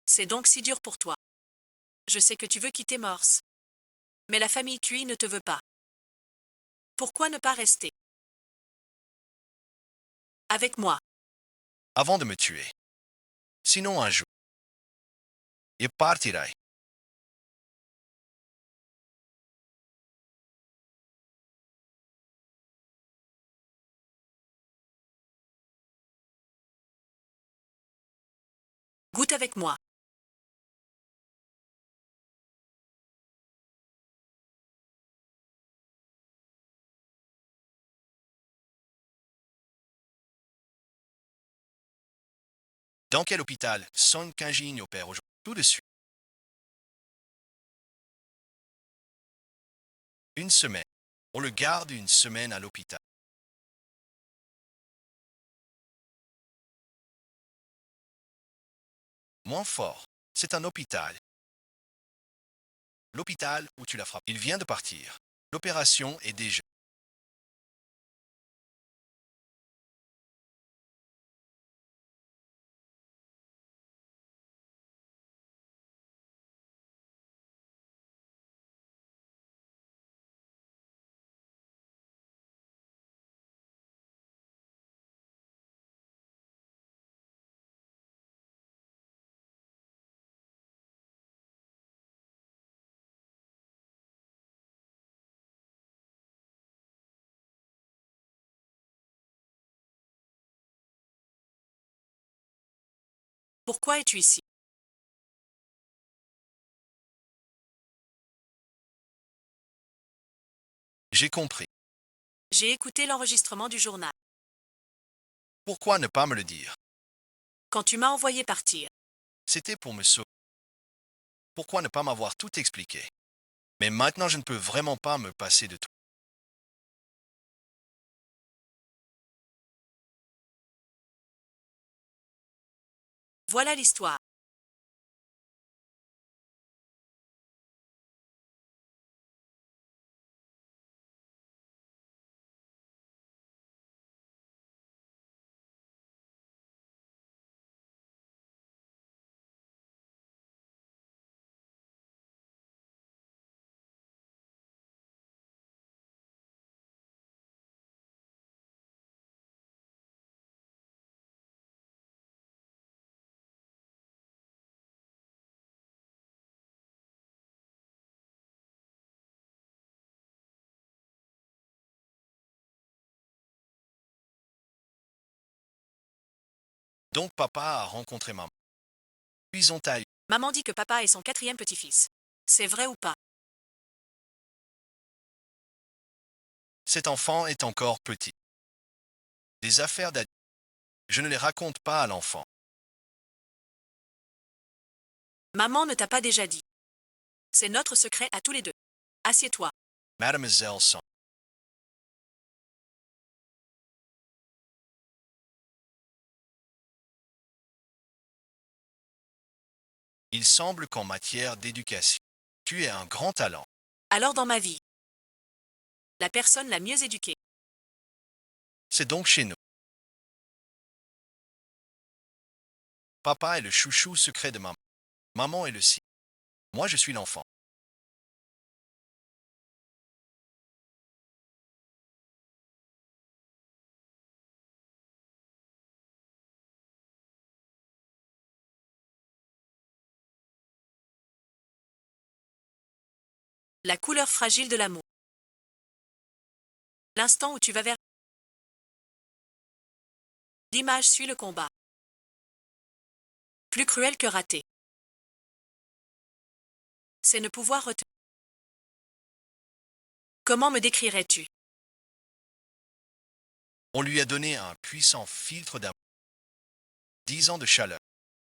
C'est donc si dur pour toi. Je sais que tu veux quitter Morse. Mais la famille Cui ne te veut pas. Pourquoi ne pas rester avec moi? Avant de me tuer. Sinon un jour. Et partirai. Goûte avec moi. Dans quel hôpital Son Kangin opère aujourd'hui? Tout de suite. Une semaine. On le garde une semaine à l'hôpital. Moins fort. C'est un hôpital. L'hôpital où tu l'as frappé. Il vient de partir. L'opération est déjà. Pourquoi es-tu ici? J'ai compris. J'ai écouté l'enregistrement du journal. Pourquoi ne pas me le dire? Quand tu m'as envoyé partir, C'était pour me sauver. Pourquoi ne pas m'avoir tout expliqué? Mais maintenant je ne peux vraiment pas me passer de tout. voilà l'histoire. Donc papa a rencontré maman. Puis ils ont taillé. Maman dit que papa est son quatrième petit-fils. C'est vrai ou pas? Cet enfant est encore petit. Des affaires d'adulte. Je ne les raconte pas à l'enfant. Maman ne t'a pas déjà dit. C'est notre secret à tous les deux. Assieds-toi. Mademoiselle Son. Il semble qu'en matière d'éducation, tu es un grand talent. Alors dans ma vie, la personne la mieux éduquée. C'est donc chez nous. Papa est le chouchou secret de maman. Maman est le sien. Moi, je suis l'enfant. La couleur fragile de l'amour. L'instant où tu vas vers l'image suit le combat. Plus cruel que raté. C'est ne pouvoir retenir. Comment me décrirais-tu? On lui a donné un puissant filtre d'amour. 10 ans de chaleur.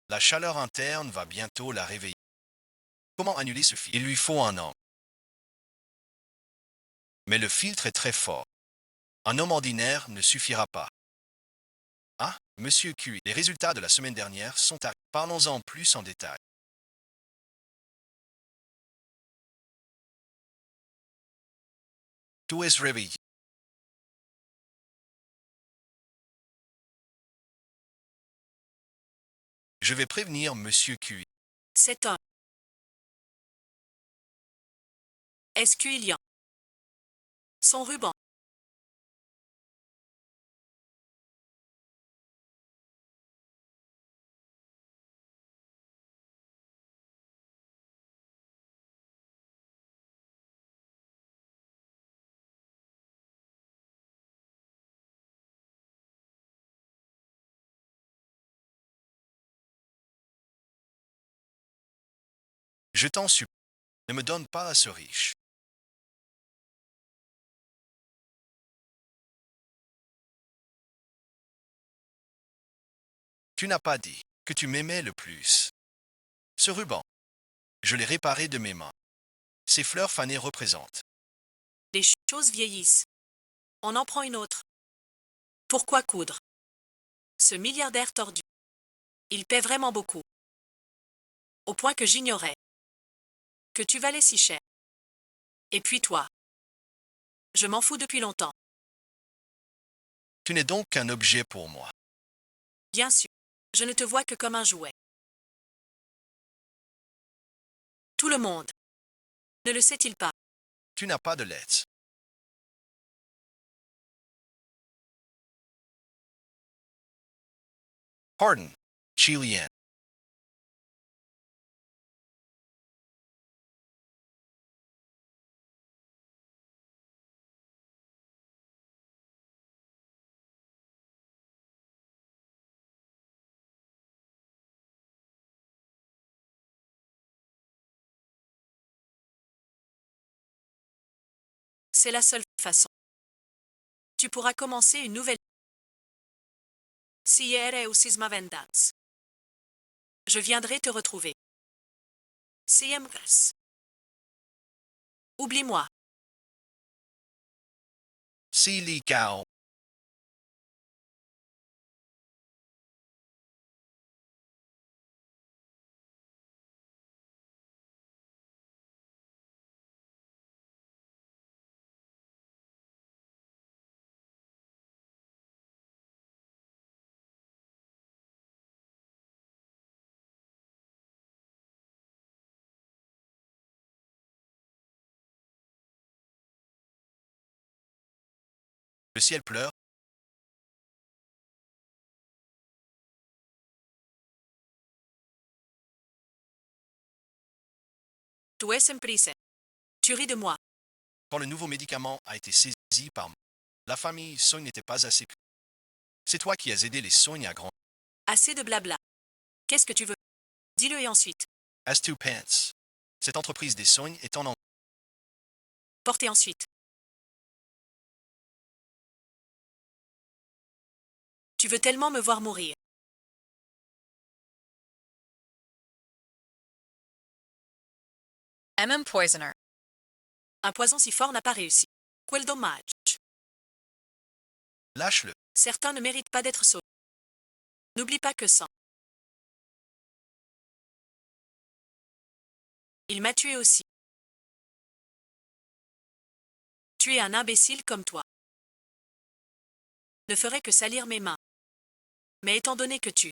La chaleur interne va bientôt la réveiller. Comment annuler ce filtre? Il lui faut un an. Mais le filtre est très fort. Un homme ordinaire ne suffira pas. Ah, monsieur Q, les résultats de la semaine dernière sont à... Parlons-en plus en détail. Tout est réveillé. Je vais prévenir monsieur Q. Cet homme. Est-ce qu'il y a son ruban? Je t'en supplie, ne me donne pas à ce riche. Tu n'as pas dit que tu m'aimais le plus. Ce ruban, je l'ai réparé de mes mains. Ces fleurs fanées représentent. Les choses vieillissent. On en prend une autre. Pourquoi coudre? Ce milliardaire tordu. Il paie vraiment beaucoup. Au point que j'ignorais que tu valais si cher. Et puis toi. Je m'en fous depuis longtemps. Tu n'es donc qu'un objet pour moi. Bien sûr, je ne te vois que comme un jouet. Tout le monde. Ne le sait-il pas? Tu n'as pas de lettres. Pardon, Chilienne. C'est la seule façon. Tu pourras commencer une nouvelle. Si ere usisma vendance. Je viendrai te retrouver. Si emgas. Oublie-moi. Si li cao. Le ciel pleure. Tu es en prison. Tu ris de moi. Quand le nouveau médicament a été saisi par moi, la famille Sogne n'était pas assez. C'est toi qui as aidé les Sogne à grandir. Assez de blabla. Qu'est-ce que tu veux? Dis-le et ensuite. As to pants. Cette entreprise des Sogne est en Portez ensuite. Tu veux tellement me voir mourir. Poisoner. Un poison si fort n'a pas réussi. Quel dommage. Lâche-le. Certains ne méritent pas d'être sauvés. N'oublie pas que sans. Il m'a tué aussi. Tu es un imbécile comme toi. Ne ferait que salir mes mains. Mais étant donné que tu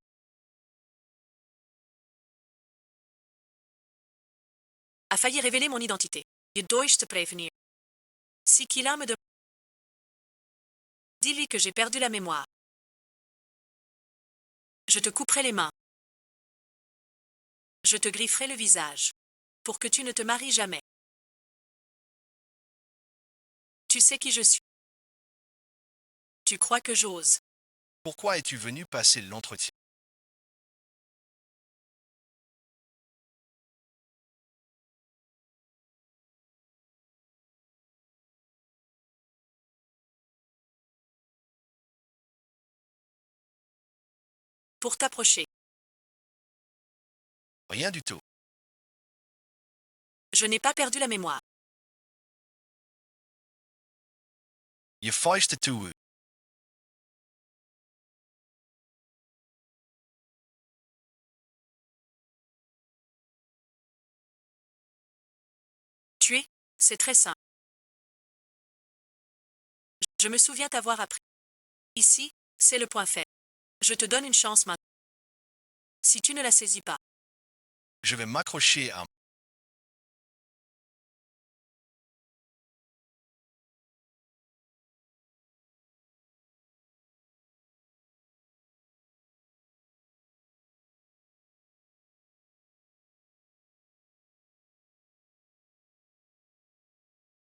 as failli révéler mon identité, je dois te prévenir. Si Kila me demande, dis-lui que j'ai perdu la mémoire. Je te couperai les mains. Je te grifferai le visage. Pour que tu ne te maries jamais. Tu sais qui je suis. Tu crois que j'ose. Pourquoi es-tu venu passer l'entretien? Pour t'approcher. Rien du tout. Je n'ai pas perdu la mémoire. Je feuchte tout. Tu es, c'est très simple. Je me souviens t'avoir appris. Ici, c'est le point faible. Je te donne une chance maintenant. Si tu ne la saisis pas, Je vais m'accrocher à